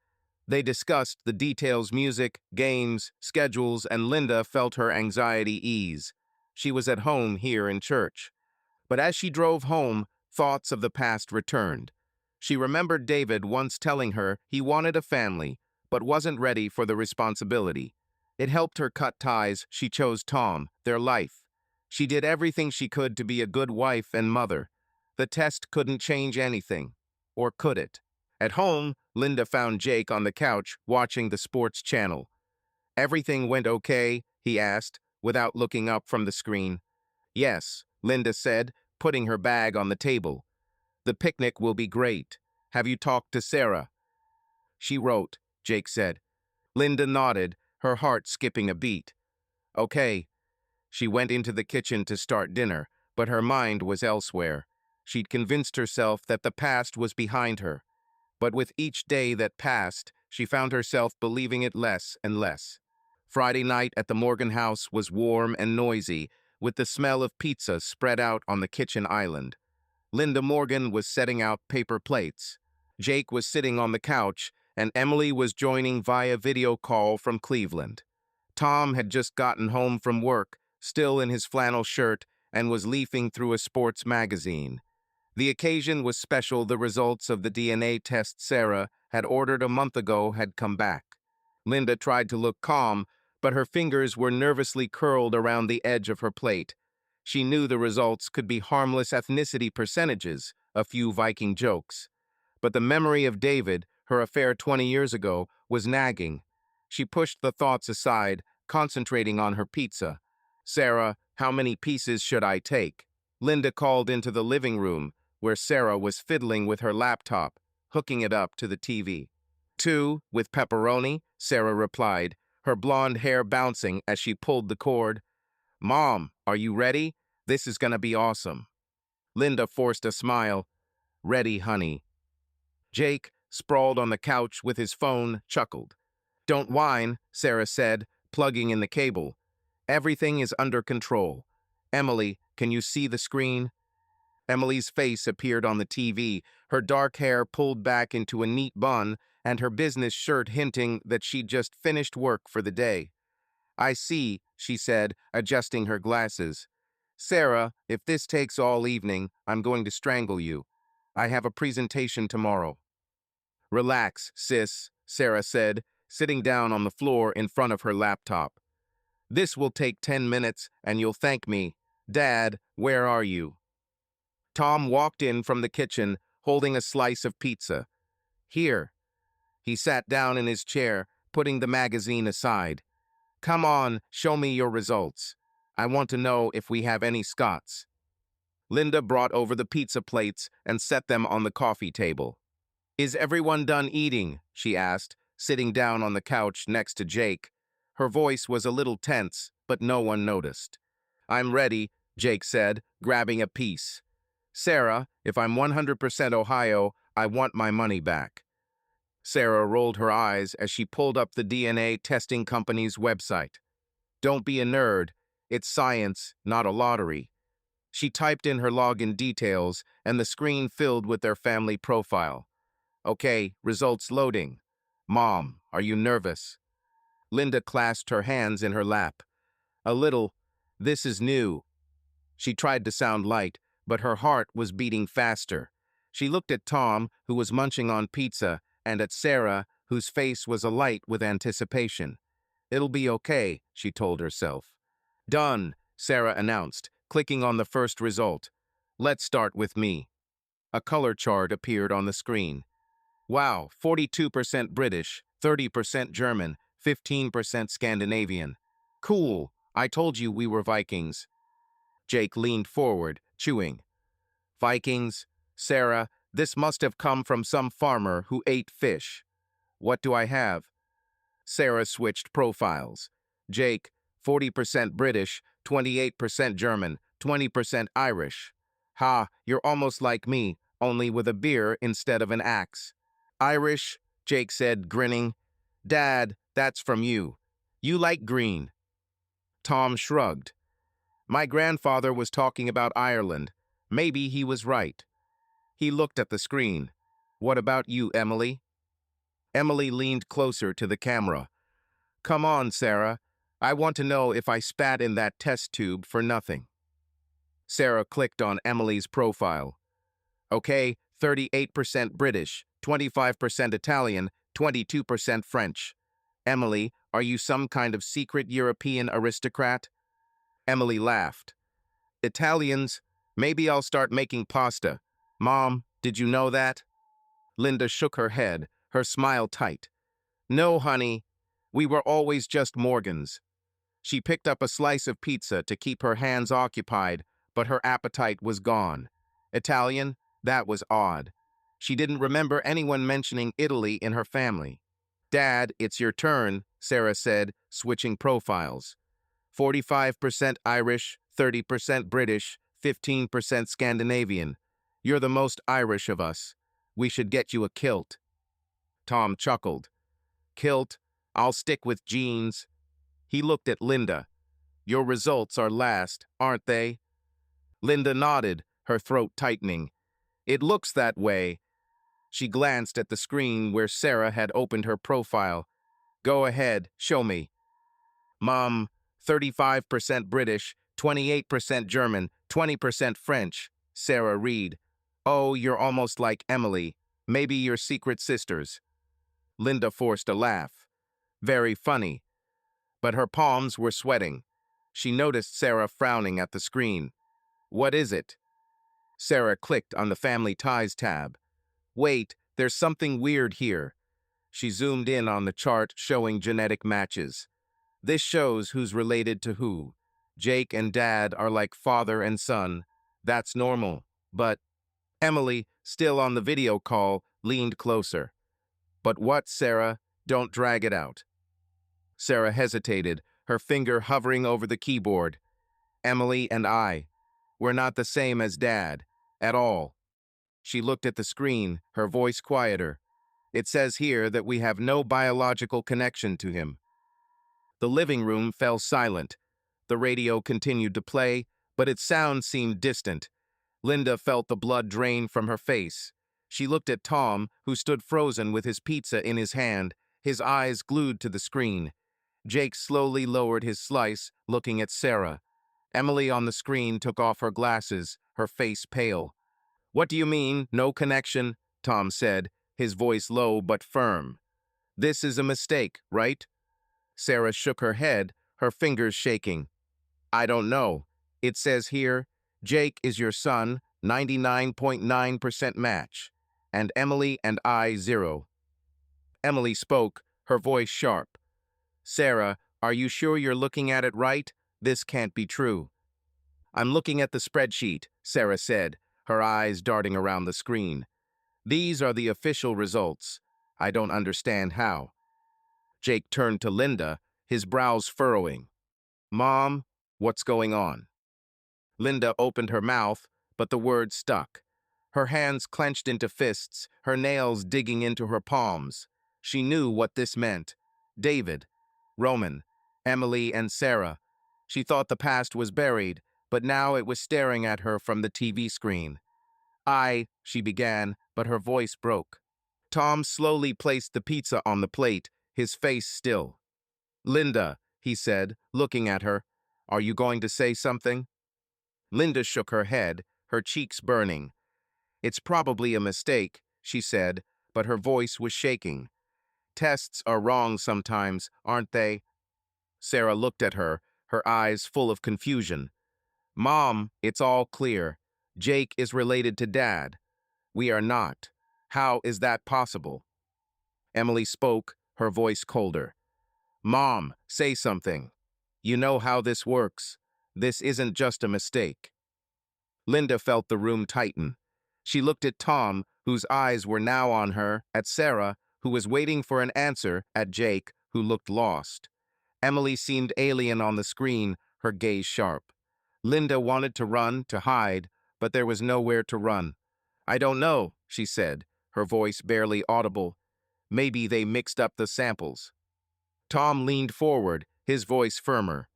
They discussed the details, music, games, schedules, and Linda felt her anxiety ease. She was at home here in church. But as she drove home, Thoughts of the past returned. She remembered David once telling her he wanted a family, but wasn't ready for the responsibility. It helped her cut ties. She chose Tom, their life. She did everything she could to be a good wife and mother. The test couldn't change anything. Or could it? At home, Linda found Jake on the couch watching the sports channel. "Everything went okay?" he asked, without looking up from the screen. "Yes," Linda said, putting her bag on the table. "The picnic will be great. Have you talked to Sarah?" "She wrote," Jake said. Linda nodded, her heart skipping a beat. "Okay." She went into the kitchen to start dinner, but her mind was elsewhere. She'd convinced herself that the past was behind her. But with each day that passed, she found herself believing it less and less. Friday night at the Morgan house was warm and noisy, with the smell of pizza spread out on the kitchen island. Linda Morgan was setting out paper plates. Jake was sitting on the couch, and Emily was joining via video call from Cleveland. Tom had just gotten home from work, still in his flannel shirt, and was leafing through a sports magazine. The occasion was special. The results of the DNA test Sarah had ordered a month ago had come back. Linda tried to look calm, but her fingers were nervously curled around the edge of her plate. She knew the results could be harmless ethnicity percentages, a few Viking jokes. But the memory of David, her affair 20 years ago, was nagging. She pushed the thoughts aside, concentrating on her pizza. "Sarah, how many pieces should I take?" Linda called into the living room, where Sarah was fiddling with her laptop, hooking it up to the TV. "Two, with pepperoni," Sarah replied, her blonde hair bouncing as she pulled the cord. "Mom, are you ready? This is gonna be awesome." Linda forced a smile. "Ready, honey." Jake, sprawled on the couch with his phone, chuckled. "Don't whine," Sarah said, plugging in the cable. "Everything is under control. Emily, can you see the screen?" Emily's face appeared on the TV, her dark hair pulled back into a neat bun, and her business shirt hinting that she'd just finished work for the day. "I see," she said, adjusting her glasses. "Sarah, if this takes all evening, I'm going to strangle you. I have a presentation tomorrow." "Relax, sis," Sarah said, sitting down on the floor in front of her laptop. "This will take 10 minutes, and you'll thank me. Dad, where are you?" Tom walked in from the kitchen, holding a slice of pizza. "Here." He sat down in his chair, putting the magazine aside. "Come on, show me your results. I want to know if we have any Scots." Linda brought over the pizza plates and set them on the coffee table. "Is everyone done eating?" she asked, sitting down on the couch next to Jake. Her voice was a little tense, but no one noticed. "I'm ready," Jake said, grabbing a piece. "Sarah, if I'm 100% Ohio, I want my money back." Sarah rolled her eyes as she pulled up the DNA testing company's website. "Don't be a nerd. It's science, not a lottery." She typed in her login details, and the screen filled with their family profile. "Okay, results loading." "Mom, are you nervous?" Linda clasped her hands in her lap. "A little. This is new." She tried to sound light, but her heart was beating faster. She looked at Tom, who was munching on pizza, and at Sarah, whose face was alight with anticipation. "It'll be okay," she told herself. "Done," Sarah announced, clicking on the first result. "Let's start with me." A color chart appeared on the screen. "Wow, 42% British, 30% German, 15% Scandinavian. Cool, I told you we were Vikings." Jake leaned forward, chewing. "Vikings? Sarah, this must have come from some farmer who ate fish. What do I have?" Sarah switched profiles. Jake, 40% British, 28% German, 20% Irish. "Ha, you're almost like me, only with a beer instead of an axe." "Irish," Jake said, grinning. "Dad, that's from you. You like green." Tom shrugged. "My grandfather was talking about Ireland. Maybe he was right." He looked at the screen. "What about you, Emily?" Emily leaned closer to the camera. "Come on, Sarah. I want to know if I spat in that test tube for nothing." Sarah clicked on Emily's profile. Okay, 38% British, 25% Italian, 22% French. Emily, are you some kind of secret European aristocrat? Emily laughed. Italians? Maybe I'll start making pasta. Mom, did you know that? Linda shook her head, her smile tight. No, honey. We were always just Morgans. She picked up a slice of pizza to keep her hands occupied, but her appetite was gone. Italian? That was odd. She didn't remember anyone mentioning Italy in her family. Dad, it's your turn, Sarah said, switching profiles. 45% Irish, 30% British, 15% Scandinavian. You're the most Irish of us. We should get you a kilt. Tom chuckled. Kilt? I'll stick with jeans. He looked at Linda. Your results are last, aren't they? Linda nodded, her throat tightening. It looks that way. She glanced at the screen where Sarah had opened her profile. Go ahead, show me. Mom, 35% British, 28% German, 20% French. Sarah Reed. Oh, you're almost like Emily. Maybe you're secret sisters. Linda forced a laugh. Very funny. But her palms were sweating. She noticed Sarah frowning at the screen. What is it? Sarah clicked on the Family Ties tab. Wait, there's something weird here. She zoomed in on the chart showing genetic matches. This shows who's related to who. Jake and Dad are like father and son. That's normal. But Emily, still on the video call, leaned closer. But what, Sarah? Don't drag it out. Sarah hesitated, her finger hovering over the keyboard. Emily and I. We're not the same as Dad. At all. She looked at the screen, her voice quieter. It says here that we have no biological connection to him. The living room fell silent. The radio continued to play, but its sound seemed distant. Linda felt the blood drain from her face. She looked at Tom, who stood frozen with his pizza in his hand, his eyes glued to the screen. Jake slowly lowered his slice, looking at Sarah. Emily on the screen took off her glasses, her face pale. What do you mean, no connection? Tom said, his voice low but firm. This is a mistake, right? Sarah shook her head, her fingers shaking. I don't know. It says here, Jake is your son, 99.9% match, and Emily and I 0. Emily spoke, her voice sharp. Sarah, are you sure you're looking at it right? This can't be true. I'm looking at the spreadsheet, Sarah said, her eyes darting around the screen. These are the official results. I don't understand how. Jake turned to Linda, his brows furrowing. Mom, what's going on? Linda opened her mouth, but the words stuck. Her hands clenched into fists, her nails digging into her palms. She knew what this meant. David, Roman, Emily, and Sarah. She thought the past was buried, but now it was staring at her from the TV screen. She began, but her voice broke. Tom slowly placed the pizza on the plate, his face still. Linda, he said, looking at her, are you going to say something? Linda shook her head, her cheeks burning. It's probably a mistake, she said, but her voice was shaking. Tests are wrong sometimes, aren't they? Sarah looked at her, her eyes full of confusion. Mom, it's all clear. Jake is related to Dad. We are not. How is that possible? Emily spoke, her voice colder. Mom, say something. You know how this works. This isn't just a mistake. Linda felt the room tighten. She looked at Tom, whose eyes were now on her, at Sarah, who was waiting for an answer, at Jake, who looked lost. Emily seemed alien on the screen, her gaze sharp. Linda wanted to run, to hide, but there was nowhere to run. I don't know, she said, her voice barely audible. Maybe they mixed up the samples. Tom leaned forward, his voice firmer.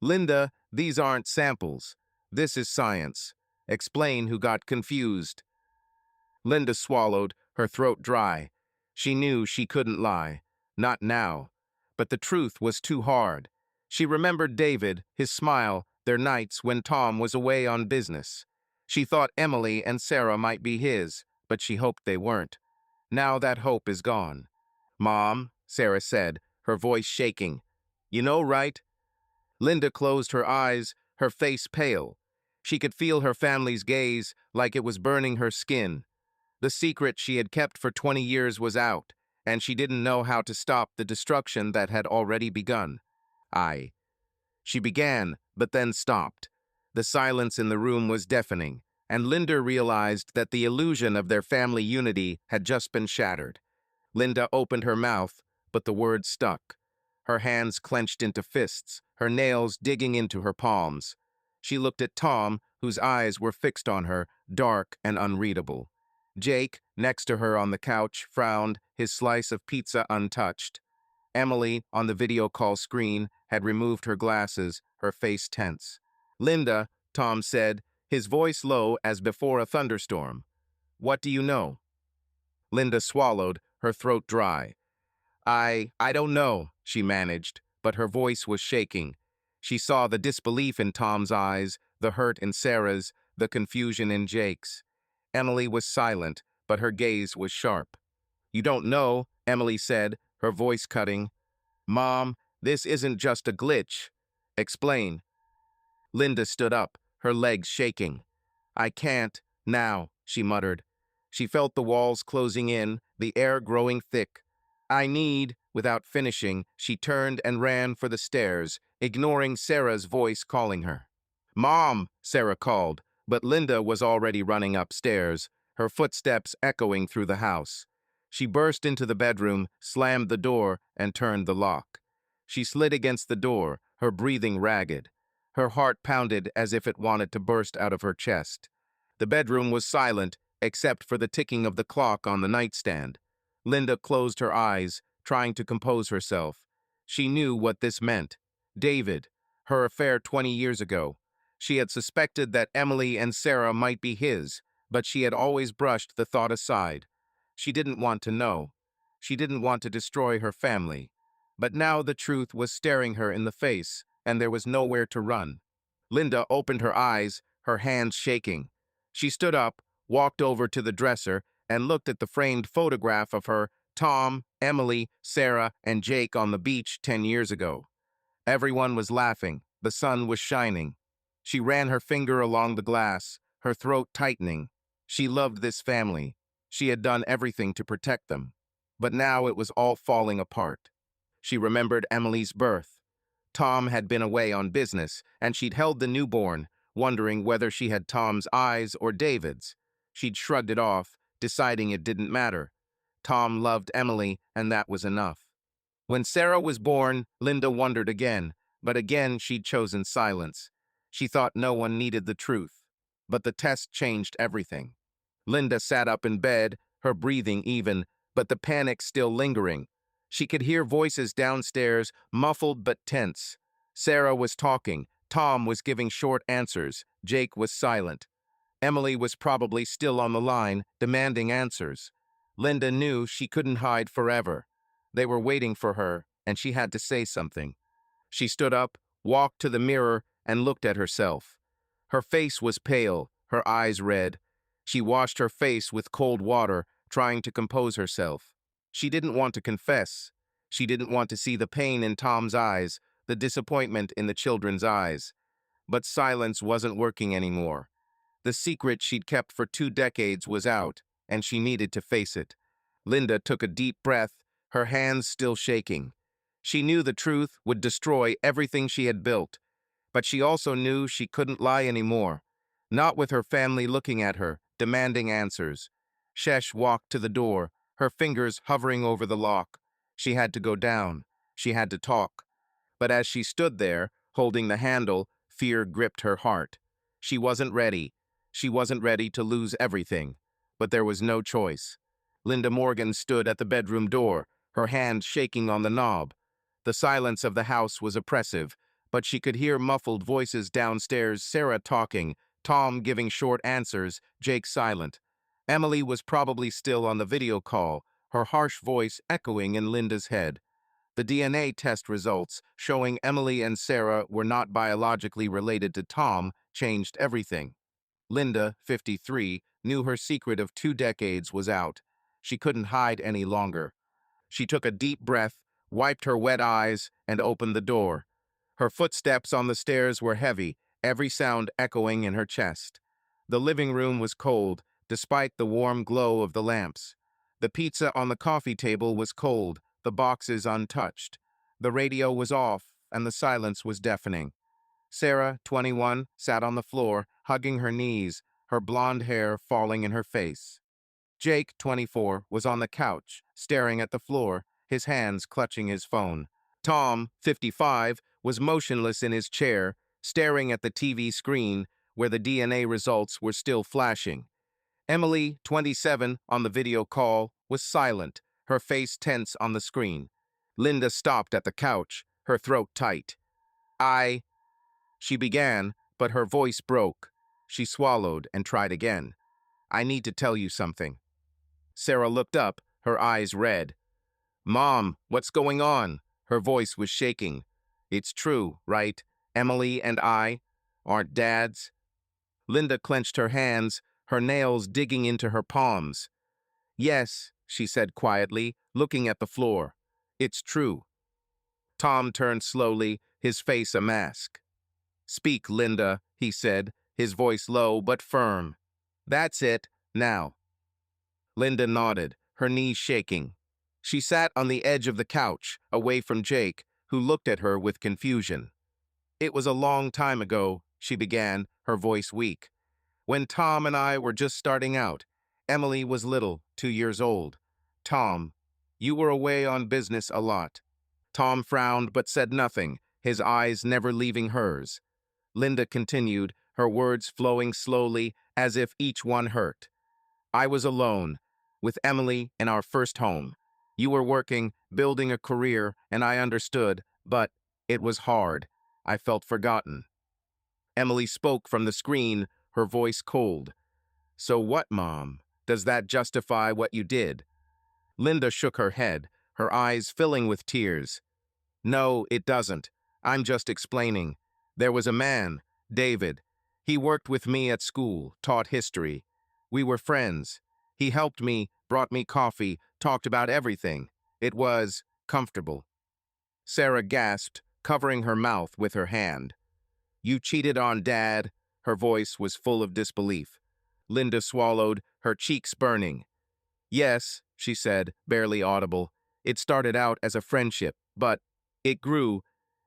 Linda, these aren't samples. This is science. Explain who got confused. Linda swallowed, her throat dry. She knew she couldn't lie. Not now. But the truth was too hard. She remembered David, his smile, their nights when Tom was away on business. She thought Emily and Sarah might be his, but she hoped they weren't. Now that hope is gone. "Mom," Sarah said, her voice shaking. "You know, right?" Linda closed her eyes, her face pale. She could feel her family's gaze like it was burning her skin. The secret she had kept for 20 years was out, and she didn't know how to stop the destruction that had already begun. I. She began, but then stopped. The silence in the room was deafening, and Linda realized that the illusion of their family unity had just been shattered. Linda opened her mouth, but the words stuck. Her hands clenched into fists, her nails digging into her palms. She looked at Tom, whose eyes were fixed on her, dark and unreadable. Jake, next to her on the couch, frowned, his slice of pizza untouched. Emily, on the video call screen, had removed her glasses, her face tense. "Linda," Tom said, his voice low as before a thunderstorm. "What do you know?" Linda swallowed, her throat dry. I don't know," she managed, but her voice was shaking. She saw the disbelief in Tom's eyes, the hurt in Sarah's, the confusion in Jake's. Emily was silent, but her gaze was sharp. "You don't know," Emily said, her voice cutting. "Mom, this isn't just a glitch. Explain." Linda stood up, her legs shaking. "I can't, now," she muttered. She felt the walls closing in, the air growing thick. "I need," without finishing, she turned and ran for the stairs, ignoring Sarah's voice calling her. "Mom," Sarah called, but Linda was already running upstairs, her footsteps echoing through the house. She burst into the bedroom, slammed the door, and turned the lock. She slid against the door, her breathing ragged. Her heart pounded as if it wanted to burst out of her chest. The bedroom was silent, except for the ticking of the clock on the nightstand. Linda closed her eyes, trying to compose herself. She knew what this meant. David, her affair 20 years ago. She had suspected that Emily and Sarah might be his, but she had always brushed the thought aside. She didn't want to know. She didn't want to destroy her family. But now the truth was staring her in the face, and there was nowhere to run. Linda opened her eyes, her hands shaking. She stood up, walked over to the dresser, and looked at the framed photograph of her, Tom, Emily, Sarah, and Jake on the beach 10 years ago. Everyone was laughing. The sun was shining. She ran her finger along the glass, her throat tightening. She loved this family. She had done everything to protect them. But now it was all falling apart. She remembered Emily's birth. Tom had been away on business, and she'd held the newborn, wondering whether she had Tom's eyes or David's. She'd shrugged it off, deciding it didn't matter. Tom loved Emily, and that was enough. When Sarah was born, Linda wondered again, but again she'd chosen silence. She thought no one needed the truth. But the test changed everything. Linda sat up in bed, her breathing even, but the panic still lingering. She could hear voices downstairs, muffled but tense. Sarah was talking, Tom was giving short answers, Jake was silent. Emily was probably still on the line, demanding answers. Linda knew she couldn't hide forever. They were waiting for her, and she had to say something. She stood up, walked to the mirror, and looked at herself. Her face was pale, her eyes red. She washed her face with cold water, trying to compose herself. She didn't want to confess. She didn't want to see the pain in Tom's eyes, the disappointment in the children's eyes. But silence wasn't working anymore. The secret she'd kept for 2 decades was out, and she needed to face it. Linda took a deep breath, her hands still shaking. She knew the truth would destroy everything she had built, but she also knew she couldn't lie anymore. Not with her family looking at her, demanding answers. Shesh walked to the door, her fingers hovering over the lock. She had to go down. She had to talk. But as she stood there, holding the handle, fear gripped her heart. She wasn't ready. She wasn't ready to lose everything. But there was no choice. Linda Morgan stood at the bedroom door, her hand shaking on the knob. The silence of the house was oppressive, but she could hear muffled voices downstairs, Sarah talking, Tom giving short answers, Jake silent. Emily was probably still on the video call, her harsh voice echoing in Linda's head. The DNA test results, showing Emily and Sarah were not biologically related to Tom, changed everything. Linda, 53, knew her secret of 2 decades was out. She couldn't hide any longer. She took a deep breath, wiped her wet eyes, and opened the door. Her footsteps on the stairs were heavy, every sound echoing in her chest. The living room was cold, despite the warm glow of the lamps. The pizza on the coffee table was cold, the boxes untouched. The radio was off, and the silence was deafening. Sarah, 21, sat on the floor, hugging her knees, her blonde hair falling in her face. Jake, 24, was on the couch, staring at the floor, his hands clutching his phone. Tom, 55, was motionless in his chair, staring at the TV screen where the DNA results were still flashing. Emily, 27, on the video call, was silent, her face tense on the screen. Linda stopped at the couch, her throat tight. She began, but her voice broke. She swallowed and tried again. I need to tell you something. Sarah looked up, her eyes red. Mom, what's going on? Her voice was shaking. It's true, right? Emily and I aren't dads. Linda clenched her hands, her nails digging into her palms. Yes, she said quietly, looking at the floor. It's true. Tom turned slowly, his face a mask. Speak, Linda, he said, his voice low but firm. That's it, now. Linda nodded, her knees shaking. She sat on the edge of the couch, away from Jake, who looked at her with confusion. It was a long time ago, she began, her voice weak. When Tom and I were just starting out. Emily was little, 2 years old. Tom, you were away on business a lot. Tom frowned but said nothing, his eyes never leaving hers. Linda continued, her words flowing slowly, as if each one hurt. I was alone, with Emily in our first home. You were working, building a career, and I understood, but it was hard. I felt forgotten. Emily spoke from the screen, her voice cold. So what, Mom? Does that justify what you did? Linda shook her head, her eyes filling with tears. No, it doesn't. I'm just explaining. There was a man, David. He worked with me at school, taught history. We were friends. He helped me, brought me coffee, talked about everything. It was comfortable. Sarah gasped, covering her mouth with her hand. You cheated on Dad? Her voice was full of disbelief. Linda swallowed, her cheeks burning. Yes, she said, barely audible. It started out as a friendship, but it grew.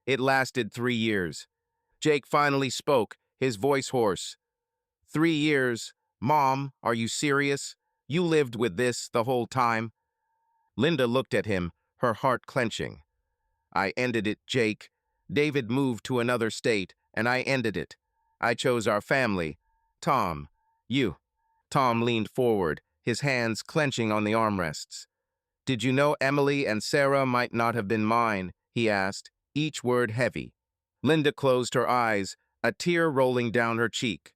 It lasted 3 years. Jake finally spoke, his voice hoarse. 3 years? Mom, are you serious? You lived with this the whole time? Linda looked at him, her heart clenching. I ended it, Jake. David moved to another state, and I ended it. I chose our family. Tom, you. Tom leaned forward, his hands clenching on the armrests. Did you know Emily and Sarah might not have been mine? He asked, each word heavy. Linda closed her eyes, a tear rolling down her cheek.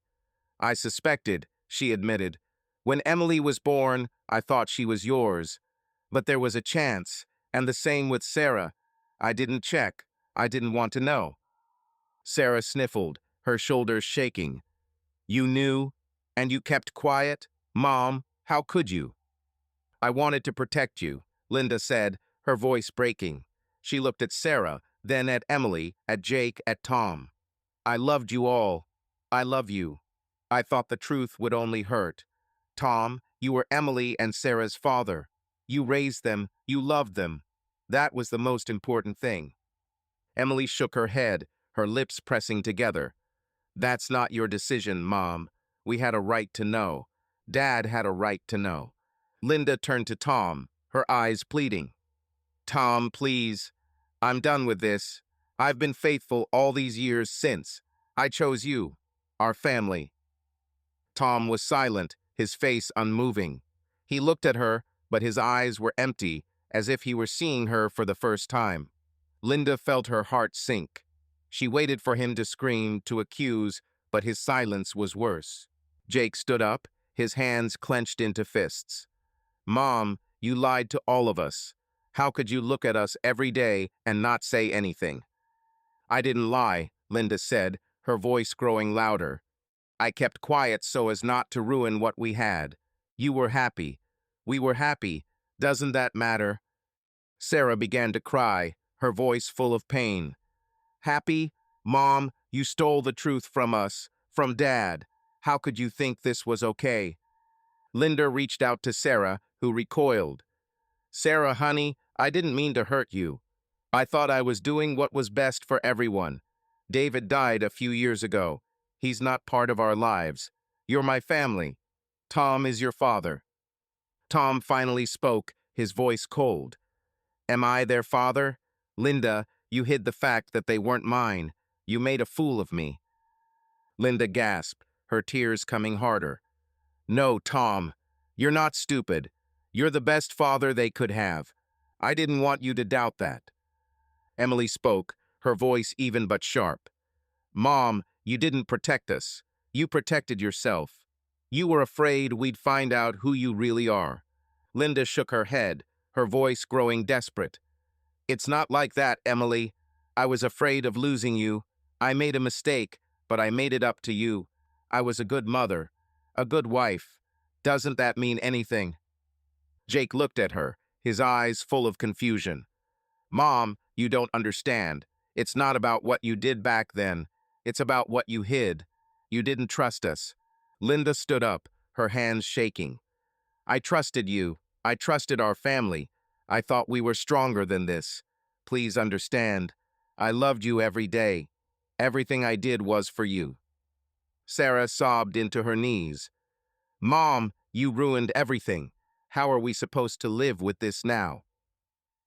I suspected, she admitted. When Emily was born, I thought she was yours. But there was a chance, and the same with Sarah. I didn't check. I didn't want to know. Sarah sniffled, her shoulders shaking. You knew, and you kept quiet? Mom, how could you? I wanted to protect you, Linda said, her voice breaking. She looked at Sarah, then at Emily, at Jake, at Tom. I loved you all. I love you. I thought the truth would only hurt. Tom, you were Emily and Sarah's father. You raised them, you loved them. That was the most important thing. Emily shook her head, her lips pressing together. That's not your decision, Mom. We had a right to know. Dad had a right to know. Linda turned to Tom, her eyes pleading. Tom, please. I'm done with this. I've been faithful all these years since. I chose you, our family. Tom was silent, his face unmoving. He looked at her, but his eyes were empty, as if he were seeing her for the first time. Linda felt her heart sink. She waited for him to scream, to accuse, but his silence was worse. Jake stood up, his hands clenched into fists. Mom, you lied to all of us. How could you look at us every day and not say anything? I didn't lie, Linda said, her voice growing louder. I kept quiet so as not to ruin what we had. You were happy. We were happy. Doesn't that matter? Sarah began to cry, her voice full of pain. Happy? Mom, you stole the truth from us, from Dad. How could you think this was okay? Linda reached out to Sarah, who recoiled. Sarah, honey, I didn't mean to hurt you. I thought I was doing what was best for everyone. David died a few years ago. He's not part of our lives. You're my family. Tom is your father. Tom finally spoke, his voice cold. Am I their father? Linda, you hid the fact that they weren't mine. You made a fool of me. Linda gasped, her tears coming harder. No, Tom, you're not stupid. You're the best father they could have. I didn't want you to doubt that. Emily spoke, her voice even but sharp. Mom, you didn't protect us. You protected yourself. You were afraid we'd find out who you really are. Linda shook her head, her voice growing desperate. It's not like that, Emily. I was afraid of losing you. I made a mistake, but I made it up to you. I was a good mother, a good wife. Doesn't that mean anything? Jake looked at her, his eyes full of confusion. Mom, you don't understand. It's not about what you did back then. It's about what you hid. You didn't trust us. Linda stood up, her hands shaking. I trusted you. I trusted our family. I thought we were stronger than this. Please understand. I loved you every day. Everything I did was for you. Sarah sobbed into her knees. Mom, you ruined everything. How are we supposed to live with this now?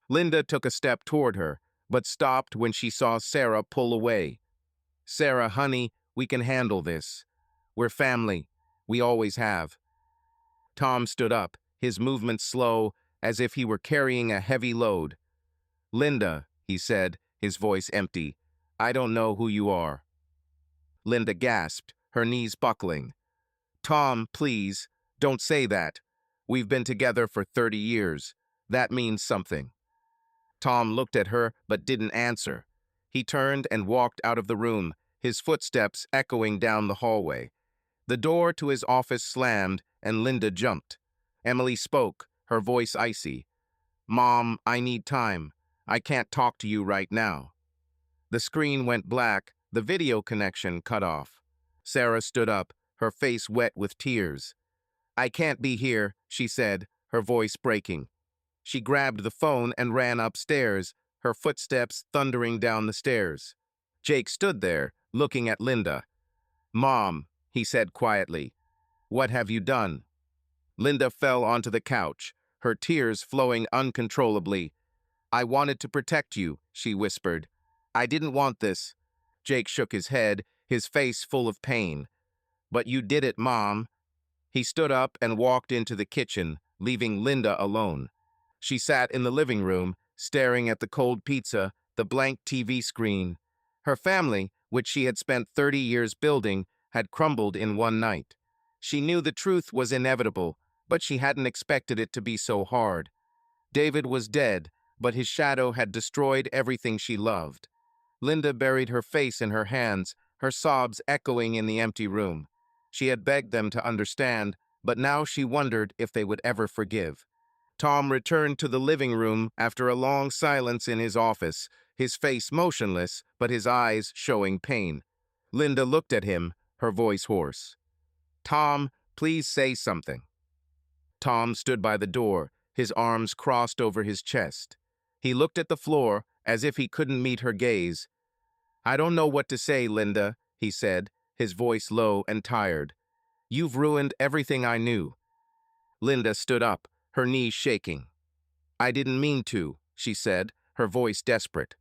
Linda took a step toward her, but stopped when she saw Sarah pull away. Sarah, honey, we can handle this. We're family. We always have. Tom stood up, his movements slow, as if he were carrying a heavy load. Linda, he said, his voice empty, I don't know who you are. Linda gasped, her knees buckling. Tom, please, don't say that. We've been together for 30 years. That means something. Tom looked at her but didn't answer. He turned and walked out of the room, his footsteps echoing down the hallway. The door to his office slammed, and Linda jumped. Emily spoke, her voice icy. Mom, I need time. I can't talk to you right now. The screen went black, the video connection cut off. Sarah stood up, her face wet with tears. I can't be here, she said, her voice breaking. She grabbed the phone and ran upstairs, her footsteps thundering down the stairs. Jake stood there, looking at Linda. Mom, he said quietly, what have you done? Linda fell onto the couch, her tears flowing uncontrollably. I wanted to protect you, she whispered. I didn't want this. Jake shook his head, his face full of pain. But you did it, Mom. He stood up and walked into the kitchen, leaving Linda alone. She sat in the living room, staring at the cold pizza, the blank TV screen. Her family, which she had spent 30 years building, had crumbled in one night. She knew the truth was inevitable, but she hadn't expected it to be so hard. David was dead, but his shadow had destroyed everything she loved. Linda buried her face in her hands, her sobs echoing in the empty room. She had begged them to understand, but now she wondered if they would ever forgive. Tom returned to the living room after a long silence in his office, his face motionless, but his eyes showing pain. Linda looked at him, her voice hoarse. Tom, please say something. Tom stood by the door, his arms crossed over his chest. He looked at the floor as if he couldn't meet her gaze. I don't know what to say, Linda, he said, his voice low and tired. You've ruined everything I knew. Linda stood up, her knees shaking. I didn't mean to, she said, her voice desperate.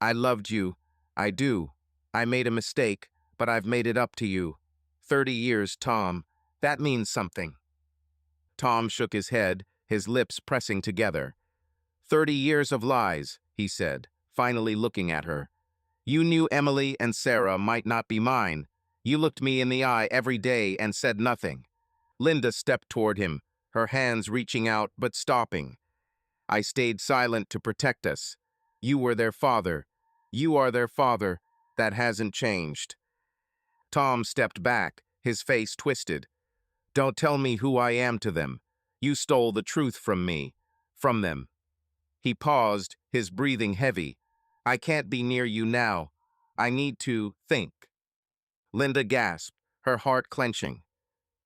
I loved you. I do. I made a mistake, but I've made it up to you. 30 years, Tom. That means something. Tom shook his head, his lips pressing together. 30 years of lies, he said, finally looking at her. You knew Emily and Sarah might not be mine. You looked me in the eye every day and said nothing. Linda stepped toward him, her hands reaching out but stopping. I stayed silent to protect us. You were their father. You are their father. That hasn't changed. Tom stepped back, his face twisted. Don't tell me who I am to them. You stole the truth from me. From them. He paused, his breathing heavy. I can't be near you now. I need to think. Linda gasped, her heart clenching.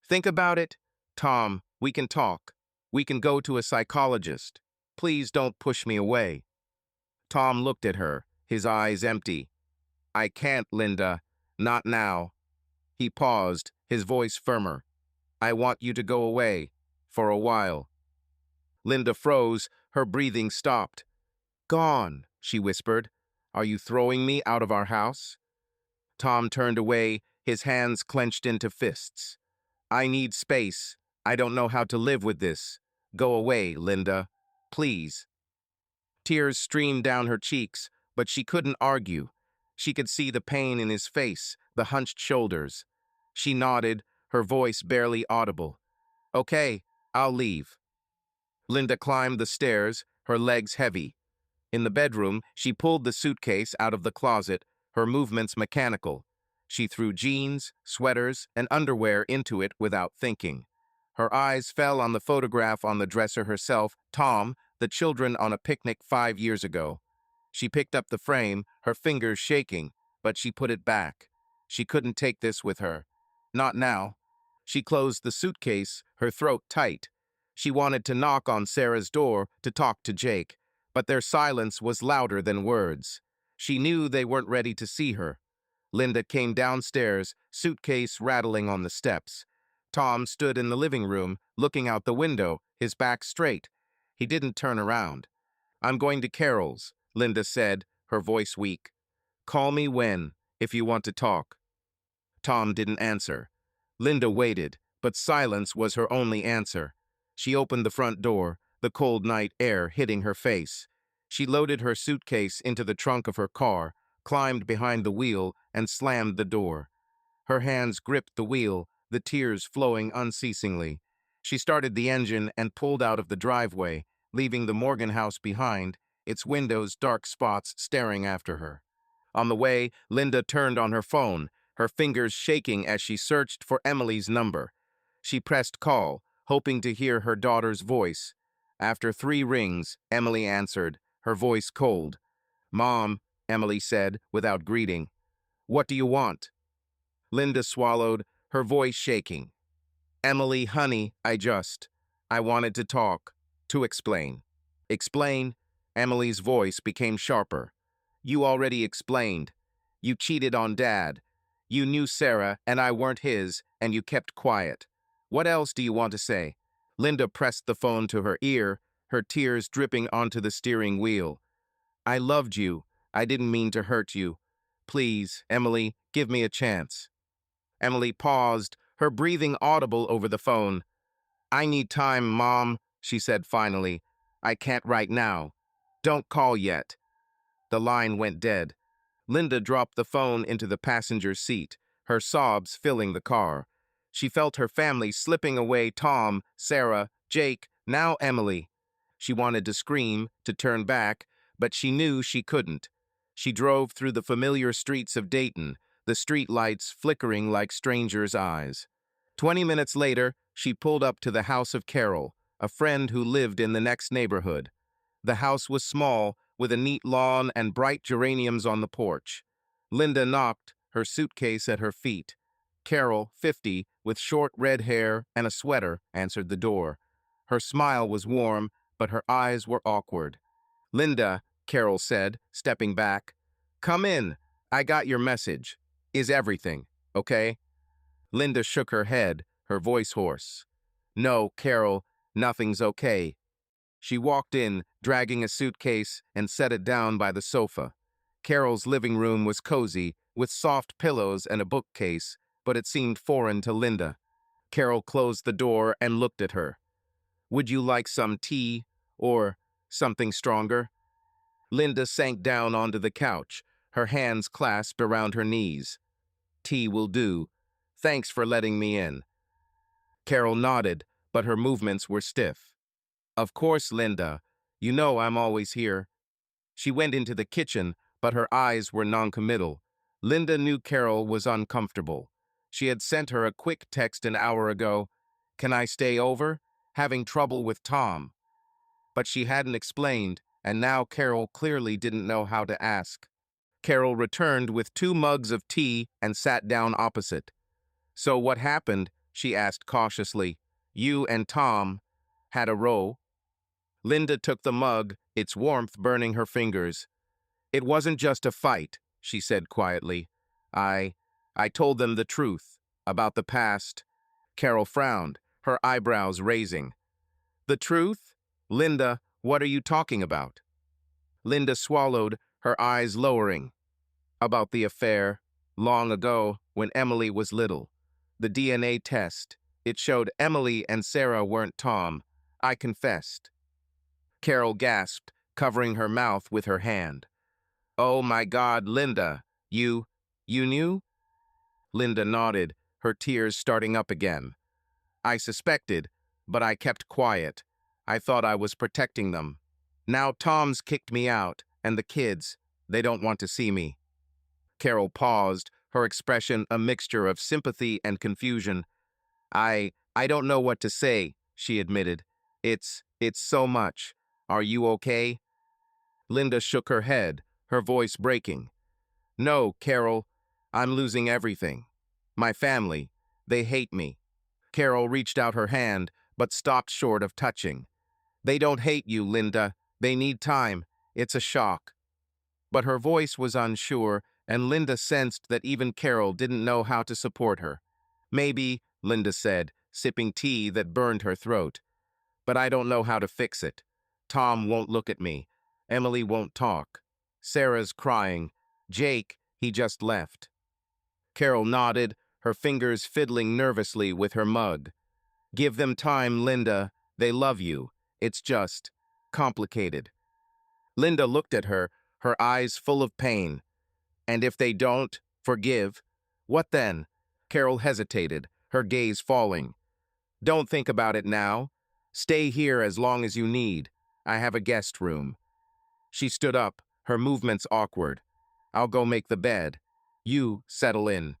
Think about it? Tom, we can talk. We can go to a psychologist. Please don't push me away. Tom looked at her, his eyes empty. I can't, Linda. Not now. He paused, his voice firmer. I want you to go away. For a while. Linda froze, her breathing stopped. Gone, she whispered. Are you throwing me out of our house? Tom turned away, his hands clenched into fists. I need space. I don't know how to live with this. Go away, Linda. Please. Tears streamed down her cheeks, but she couldn't argue. She could see the pain in his face, the hunched shoulders. She nodded, her voice barely audible. Okay, I'll leave. Linda climbed the stairs, her legs heavy. In the bedroom, she pulled the suitcase out of the closet, her movements mechanical. She threw jeans, sweaters, and underwear into it without thinking. Her eyes fell on the photograph on the dresser herself, Tom, the children on a picnic 5 years ago. She picked up the frame, her fingers shaking, but she put it back. She couldn't take this with her. Not now. She closed the suitcase, her throat tight. She wanted to knock on Sarah's door to talk to Jake, but their silence was louder than words. She knew they weren't ready to see her. Linda came downstairs, suitcase rattling on the steps. Tom stood in the living room, looking out the window, his back straight. He didn't turn around. I'm going to Carol's, Linda said, her voice weak. Call me when, if you want to talk. Tom didn't answer. Linda waited, but silence was her only answer. She opened the front door, the cold night air hitting her face. She loaded her suitcase into the trunk of her car, climbed behind the wheel, and slammed the door. Her hands gripped the wheel, the tears flowing unceasingly. She started the engine and pulled out of the driveway, leaving the Morgan house behind, its windows dark spots staring after her. On the way, Linda turned on her phone, her fingers shaking as she searched for Emily's number. She pressed call, hoping to hear her daughter's voice. After 3 rings, Emily answered, her voice cold. Mom, Emily said, without greeting. What do you want? Linda swallowed, her voice shaking. Emily, honey, I wanted to talk, to explain. Explain? Emily's voice became sharper. You already explained. You cheated on Dad. You knew Sarah and I weren't his, and you kept quiet. What else do you want to say? Linda pressed the phone to her ear, her tears dripping onto the steering wheel. I loved you. I didn't mean to hurt you. Please, Emily, give me a chance. Emily paused, her breathing audible over the phone. I need time, Mom, she said finally. I can't right now. Don't call yet. The line went dead. Linda dropped the phone into the passenger seat, her sobs filling the car. She felt her family slipping away, Tom, Sarah, Jake, now Emily. She wanted to scream, to turn back, but she knew she couldn't. She drove through the familiar streets of Dayton, the street lights flickering like strangers' eyes. 20 minutes later, she pulled up to the house of Carol, a friend who lived in the next neighborhood. The house was small, with a neat lawn and bright geraniums on the porch. Linda knocked, her suitcase at her feet. Carol, 50, with short red hair and a sweater, answered the door. Her smile was warm, but her eyes were awkward. Linda, Carol said, stepping back. Come in. I got your message. Is everything okay? Linda shook her head, her voice hoarse. No, Carol, nothing's okay. She walked in, dragging a suitcase, and set it down by the sofa. Carol's living room was cozy, with soft pillows and a bookcase, but it seemed foreign to Linda. Carol closed the door and looked at her. Would you like some tea, or something stronger? Linda sank down onto the couch, her hands clasped around her knees. Tea will do. Thanks for letting me in. Carol nodded, but her movements were stiff. Of course, Linda. You know I'm always here. She went into the kitchen, but her eyes were noncommittal. Linda knew Carol was uncomfortable. She had sent her a quick text an hour ago. "Can I stay over? Having trouble with Tom." But she hadn't explained, and now Carol clearly didn't know how to ask. Carol returned with 2 mugs of tea and sat down opposite. "So what happened?" she asked cautiously. "You and Tom had a row?" Linda took the mug, its warmth burning her fingers. "It wasn't just a fight," she said quietly. I told them the truth about the past." Carol frowned, her eyebrows raising. "The truth? Linda, what are you talking about?" Linda swallowed, her eyes lowering. "About the affair, long ago, when Emily was little. The DNA test. It showed Emily and Sarah weren't Tom. I confessed." Carol gasped, covering her mouth with her hand. "Oh my God, Linda, you knew?" Linda nodded, her tears starting up again. "I suspected, but I kept quiet. I thought I was protecting them. Now Tom's kicked me out, and the kids, they don't want to see me." Carol paused, her expression a mixture of sympathy and confusion. I don't know what to say," she admitted. It's so much. Are you okay?" Linda shook her head, her voice breaking. "No, Carol, I'm losing everything. My family, they hate me." Carol reached out her hand, but stopped short of touching. "They don't hate you, Linda. They need time. It's a shock." But her voice was unsure, and Linda sensed that even Carol didn't know how to support her. "Maybe," Linda said, sipping tea that burned her throat. "But I don't know how to fix it. Tom won't look at me. Emily won't talk. Sarah's crying. Jake, he just left." Carol nodded, her fingers fiddling nervously with her mug. "Give them time, Linda. They love you. It's just complicated." Linda looked at her, her eyes full of pain. "And if they don't forgive, what then?" Carol hesitated, her gaze falling. "Don't think about it now. Stay here as long as you need. I have a guest room." She stood up, her movements awkward. "I'll go make the bed. You settle in."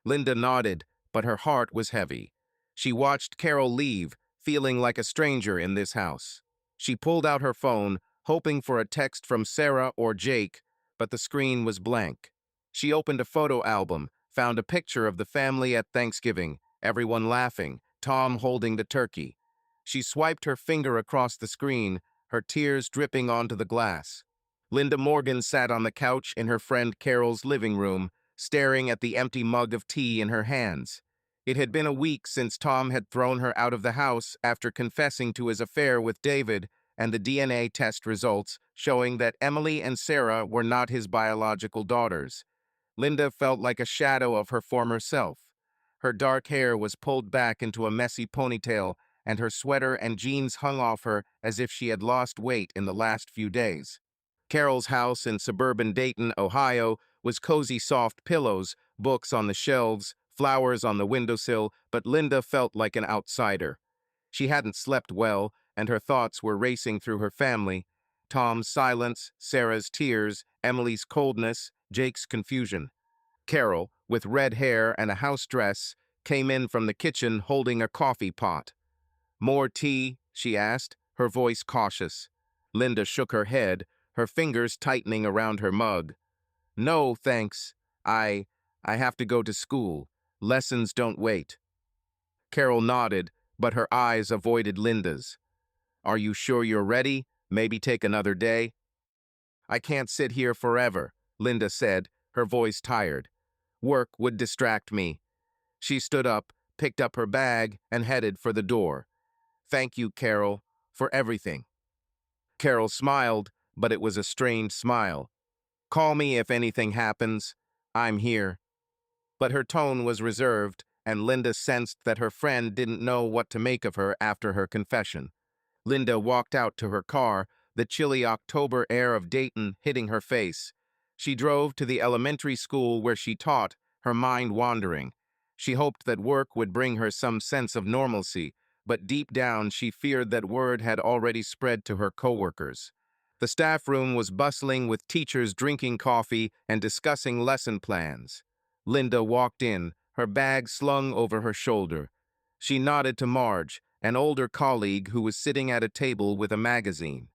Linda nodded, but her heart was heavy. She watched Carol leave, feeling like a stranger in this house. She pulled out her phone, hoping for a text from Sarah or Jake, but the screen was blank. She opened a photo album, found a picture of the family at Thanksgiving, everyone laughing, Tom holding the turkey. She swiped her finger across the screen, her tears dripping onto the glass. Linda Morgan sat on the couch in her friend Carol's living room, staring at the empty mug of tea in her hands. It had been a week since Tom had thrown her out of the house after confessing to his affair with David, and the DNA test results showing that Emily and Sarah were not his biological daughters. Linda felt like a shadow of her former self. Her dark hair was pulled back into a messy ponytail, and her sweater and jeans hung off her as if she had lost weight in the last few days. Carol's house in suburban Dayton, Ohio, was cozy soft pillows, books on the shelves, flowers on the windowsill, but Linda felt like an outsider. She hadn't slept well, and her thoughts were racing through her family. Tom's silence, Sarah's tears, Emily's coldness, Jake's confusion. Carol, with red hair and a house dress, came in from the kitchen holding a coffee pot. "More tea?" she asked, her voice cautious. Linda shook her head, her fingers tightening around her mug. "No, thanks. I have to go to school. Lessons don't wait." Carol nodded, but her eyes avoided Linda's. "Are you sure you're ready? Maybe take another day?" "I can't sit here forever," Linda said, her voice tired. "Work would distract me." She stood up, picked up her bag, and headed for the door. "Thank you, Carol, for everything." Carol smiled, but it was a strained smile. "Call me if anything happens. I'm here." But her tone was reserved, and Linda sensed that her friend didn't know what to make of her after her confession. Linda walked out to her car, the chilly October air of Dayton hitting her face. She drove to the elementary school where she taught, her mind wandering. She hoped that work would bring her some sense of normalcy, but deep down she feared that word had already spread to her coworkers. The staff room was bustling with teachers drinking coffee and discussing lesson plans. Linda walked in, her bag slung over her shoulder. She nodded to Marge, an older colleague who was sitting at a table with a magazine.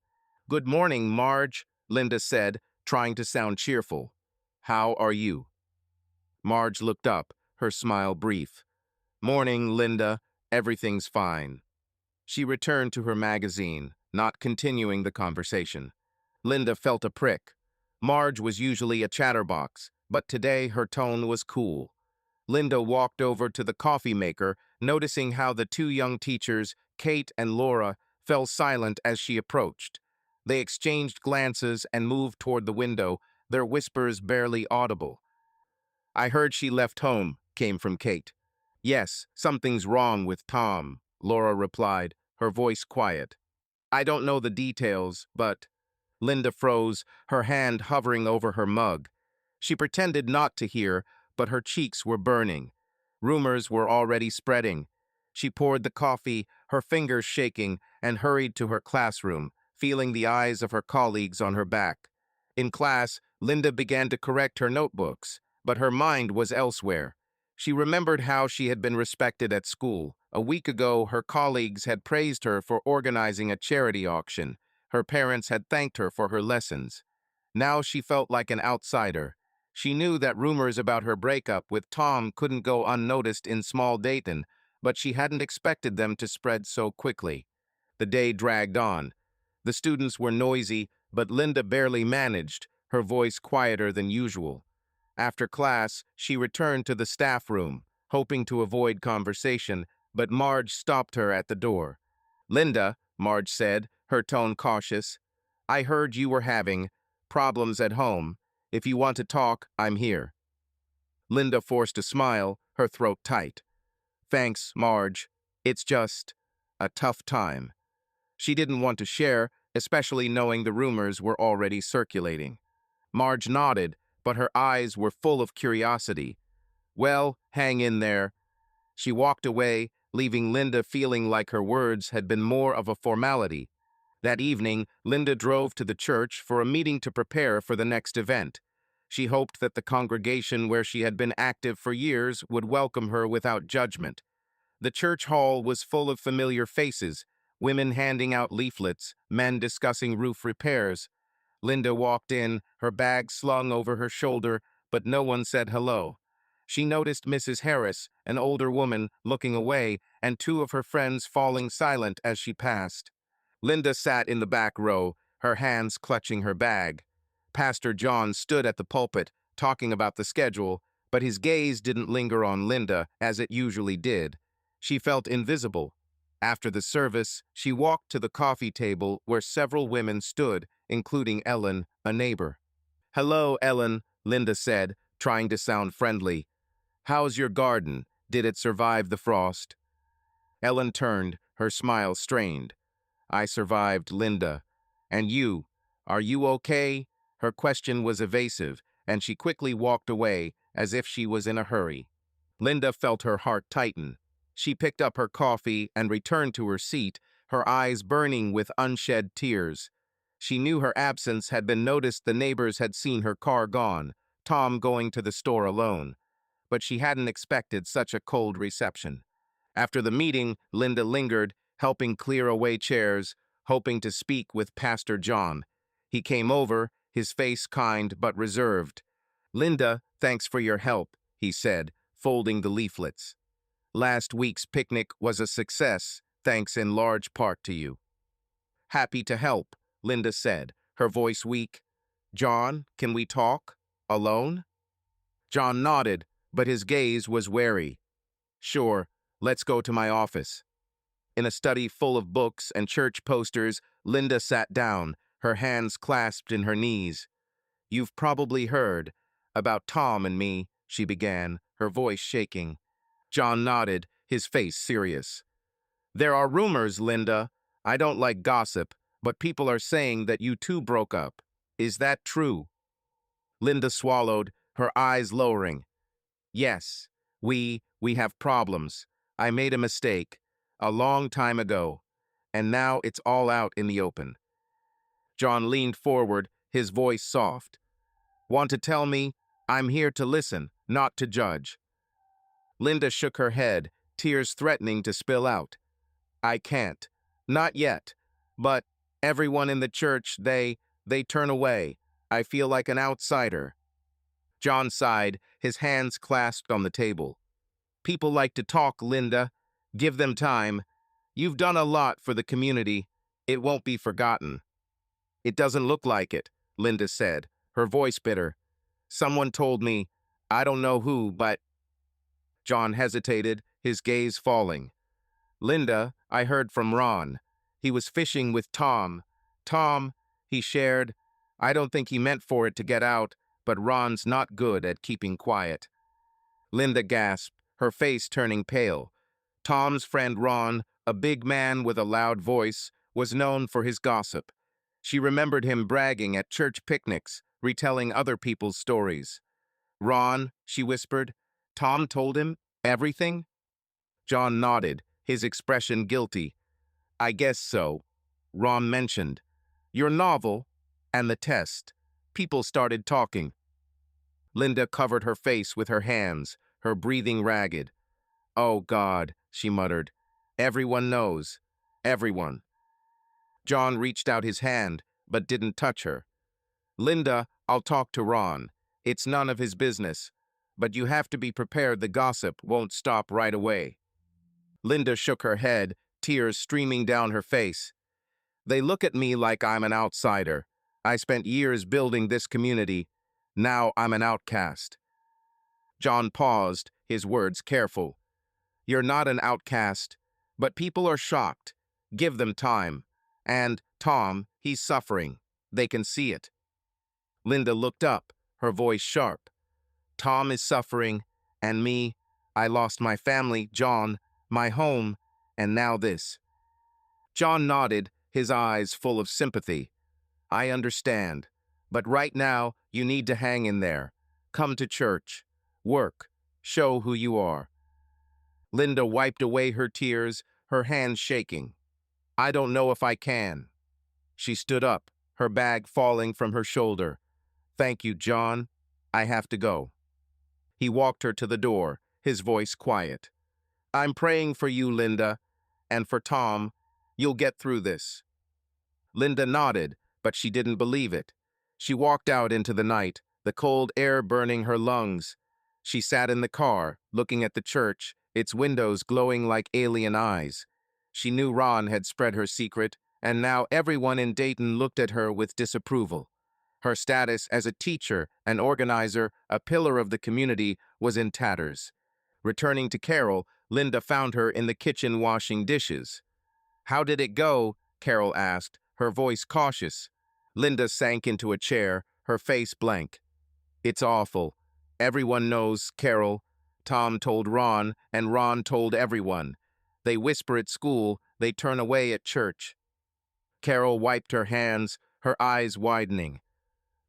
"Good morning, Marge," Linda said, trying to sound cheerful. "How are you?" Marge looked up, her smile brief. "Morning, Linda. Everything's fine." She returned to her magazine, not continuing the conversation. Linda felt a prick. Marge was usually a chatterbox, but today her tone was cool. Linda walked over to the coffee maker, noticing how the two young teachers, Kate and Laura, fell silent as she approached. They exchanged glances and moved toward the window, their whispers barely audible. "I heard she left home," came from Kate. "Yes, something's wrong with Tom," Laura replied, her voice quiet. "I don't know the details, but—" Linda froze, her hand hovering over her mug. She pretended not to hear, but her cheeks were burning. Rumors were already spreading. She poured the coffee, her fingers shaking, and hurried to her classroom, feeling the eyes of her colleagues on her back. In class, Linda began to correct her notebooks, but her mind was elsewhere. She remembered how she had been respected at school. A week ago, her colleagues had praised her for organizing a charity auction. Her parents had thanked her for her lessons. Now she felt like an outsider. She knew that rumors about her breakup with Tom couldn't go unnoticed in small Dayton, but she hadn't expected them to spread so quickly. The day dragged on. The students were noisy, but Linda barely managed, her voice quieter than usual. After class, she returned to the staff room, hoping to avoid conversation, but Marge stopped her at the door. "Linda," Marge said, her tone cautious, "I heard you were having problems at home. If you want to talk, I'm here." Linda forced a smile, her throat tight. "Thanks, Marge. It's just a tough time." She didn't want to share, especially knowing the rumors were already circulating. Marge nodded, but her eyes were full of curiosity. "Well, hang in there." She walked away, leaving Linda feeling like her words had been more of a formality. That evening, Linda drove to the church for a meeting to prepare for the next event. She hoped that the congregation where she had been active for years would welcome her without judgment. The church hall was full of familiar faces, women handing out leaflets, men discussing roof repairs. Linda walked in, her bag slung over her shoulder, but no one said hello. She noticed Mrs. Harris, an older woman, looking away, and two of her friends falling silent as she passed. Linda sat in the back row, her hands clutching her bag. Pastor John stood at the pulpit, talking about the schedule, but his gaze didn't linger on Linda as it usually did. She felt invisible. After the service, she walked to the coffee table where several women stood, including Ellen, a neighbor. "Hello, Ellen," Linda said, trying to sound friendly. "How's your garden? Did it survive the frost?" Ellen turned, her smile strained. "I survived, Linda. And you? Are you okay?" Her question was evasive, and she quickly walked away as if she was in a hurry. Linda felt her heart tighten. She picked up her coffee and returned to her seat, her eyes burning with unshed tears. She knew her absence had been noticed. The neighbors had seen her car gone, Tom going to the store alone. But she hadn't expected such a cold reception. After the meeting, Linda lingered, helping clear away chairs, hoping to speak with Pastor John. He came over, his face kind but reserved. "Linda, thanks for your help," he said, folding the leaflets. "Last week's picnic was a success, thanks in large part to you." "Happy to help," Linda said, her voice weak. "John, can we talk? Alone?" John nodded, but his gaze was wary. "Sure, let's go to my office." In a study full of books and church posters, Linda sat down, her hands clasped in her knees. "You've probably heard about Tom and me," she began, her voice shaking. John nodded, his face serious. "There are rumors, Linda. I don't like gossip, but people are saying that you two broke up. Is that true?" Linda swallowed, her eyes lowering. "Yes, we have problems. I made a mistake, a long time ago, and now it's all out in the open." John leaned forward, his voice soft. "Want to tell me? I'm here to listen, not to judge." Linda shook her head, tears threatening to spill out. I can't. Not yet. But everyone in the church, they turn away. I feel like an outsider. John sighed, his hands clasped on the table. People like to talk, Linda. Give them time. You've done a lot for the community. It won't be forgotten. It doesn't look like it, Linda said, her voice bitter. Someone told me, I don't know who, but... John hesitated, his gaze falling. Linda, I heard from Ron. He was fishing with Tom. Tom, he shared. I don't think he meant for it to get out, but Ron's not good at keeping quiet. Linda gasped, her face turning pale. Tom's friend Ron, a big man with a loud voice, was known for his gossip. She remembered him bragging at church picnics, retelling other people's stories. Ron, she whispered, Tom told him everything? John nodded, his expression guilty. I guess so. Ron mentioned. Your novel and the test. People started talking. Linda covered her face with her hands, her breathing ragged. Oh, God, she muttered. Everyone knows. Everyone. John reached out his hand, but didn't touch her. Linda, I'll talk to Ron. It's none of his business. But you have to be prepared the gossip won't stop right away. Linda shook her head, tears streaming down her face. They look at me like I'm an outsider. I spent years building this community. Now I'm an outcast. John paused, his words careful. You're not an outcast, but people are shocked. Give them time. And Tom, he's suffering. They can see it. Linda looked up, her voice sharp. Tom is suffering, and me, I lost my family, John, my home, and now this. John nodded, his eyes full of sympathy. I understand, but right now you need to hang in there. Come to church. Work. Show who you are. Linda wiped away her tears, her hands shaking. I don't know if I can. She stood up, her bag falling from her shoulder. Thank you, John. I have to go. He walked her to the door, his voice quiet. I'm praying for you, Linda, and for Tom. You'll get through this. Linda nodded, but she didn't believe it. She walked out into the night, the cold air burning her lungs. She sat in the car, looking at the church, its windows glowing like alien eyes. She knew Ron had spread her secret, and now everyone in Dayton looked at her with disapproval. Her status as a teacher, an organizer, a pillar of the community was in tatters. Returning to Carol, Linda found her in the kitchen washing dishes. How did it go? Carol asked, her voice cautious. Linda sank into a chair, her face blank. It's awful. Everyone knows, Carol. Tom told Ron, and Ron told everyone. They whisper at school, they turn away at church. Carol wiped her hands, her eyes widening.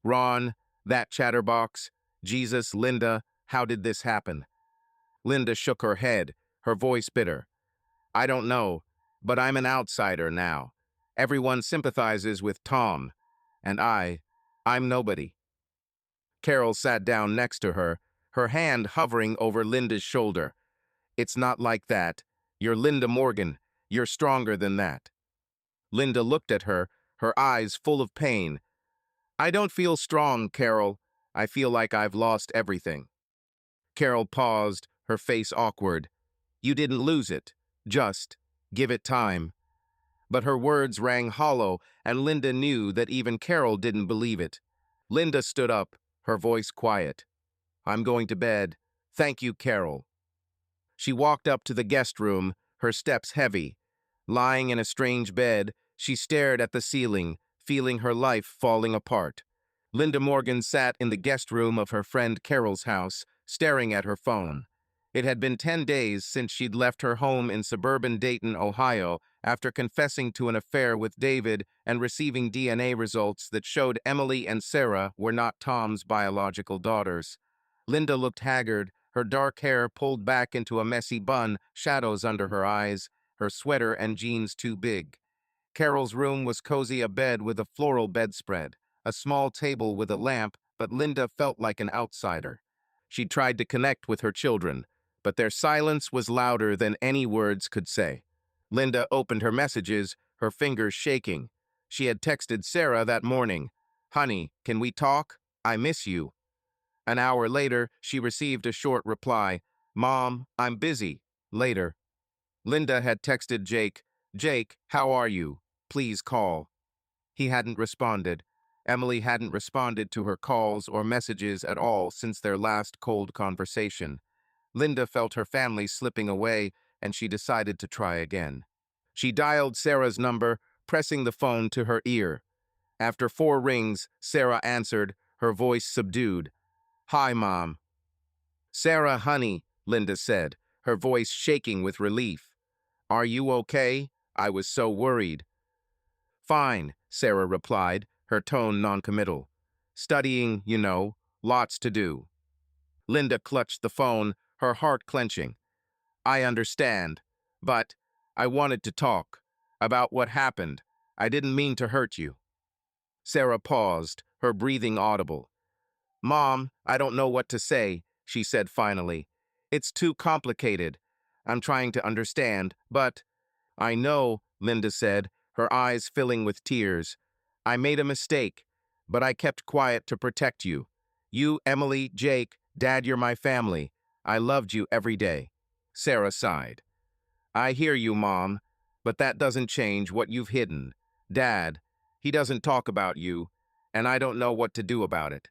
Ron, that chatterbox, Jesus, Linda, how did this happen? Linda shook her head, her voice bitter. I don't know, but I'm an outsider now. Everyone sympathizes with Tom, and I'm nobody. Carol sat down next to her, her hand hovering over Linda's shoulder. It's not like that. You're Linda Morgan. You're stronger than that. Linda looked at her, her eyes full of pain. I don't feel strong, Carol. I feel like I've lost everything. Carol paused, her face awkward. You didn't lose it. Just give it time. But her words rang hollow, and Linda knew that even Carol didn't believe it. Linda stood up, her voice quiet. I'm going to bed. Thank you, Carol. She walked up to the guest room, her steps heavy. Lying in a strange bed, she stared at the ceiling, feeling her life falling apart. Linda Morgan sat in the guest room of her friend Carol's house, staring at her phone. It had been 10 days since she'd left her home in suburban Dayton, Ohio, after confessing to an affair with David and receiving DNA results that showed Emily and Sarah were not Tom's biological daughters. Linda looked haggard, her dark hair pulled back into a messy bun, shadows under her eyes, her sweater and jeans too big. Carol's room was cozy, a bed with a floral bedspread, a small table with a lamp, but Linda felt like an outsider. She tried to connect with her children. but their silence was louder than any words could say. Linda opened her messages, her fingers shaking. She had texted Sarah that morning, "Honey, can we talk? I miss you." An hour later, she received a short reply, "Mom, I'm busy. Later." Linda had texted Jake, "Jake, how are you? Please call." He hadn't responded. Emily hadn't responded to her calls or messages at all since their last cold conversation. Linda felt her family slipping away, and she decided to try again. She dialed Sarah's number, pressing the phone to her ear. After 4 rings, Sarah answered, her voice subdued. "Hi, Mom." "Sarah, honey," Linda said, her voice shaking with relief. "Are you okay? I was so worried." "Fine," Sarah replied, her tone noncommittal. "Studying, you know, lots to do." Linda clutched the phone, her heart clenching. "I understand, but I wanted to talk about what happened. I didn't mean to hurt you." Sarah paused, her breathing audible. "Mom, I don't know what to say," she said finally. "It's too complicated. I'm trying to understand, but—" "I know," Linda said, her eyes filling with tears. "I made a mistake, but I kept quiet to protect you. You, Emily, Jake, Dad, you're my family. I loved you every day." Sarah sighed. "I hear you, Mom, but that doesn't change what you've hidden. Dad, he doesn't talk about you, and I don't know what to do about it."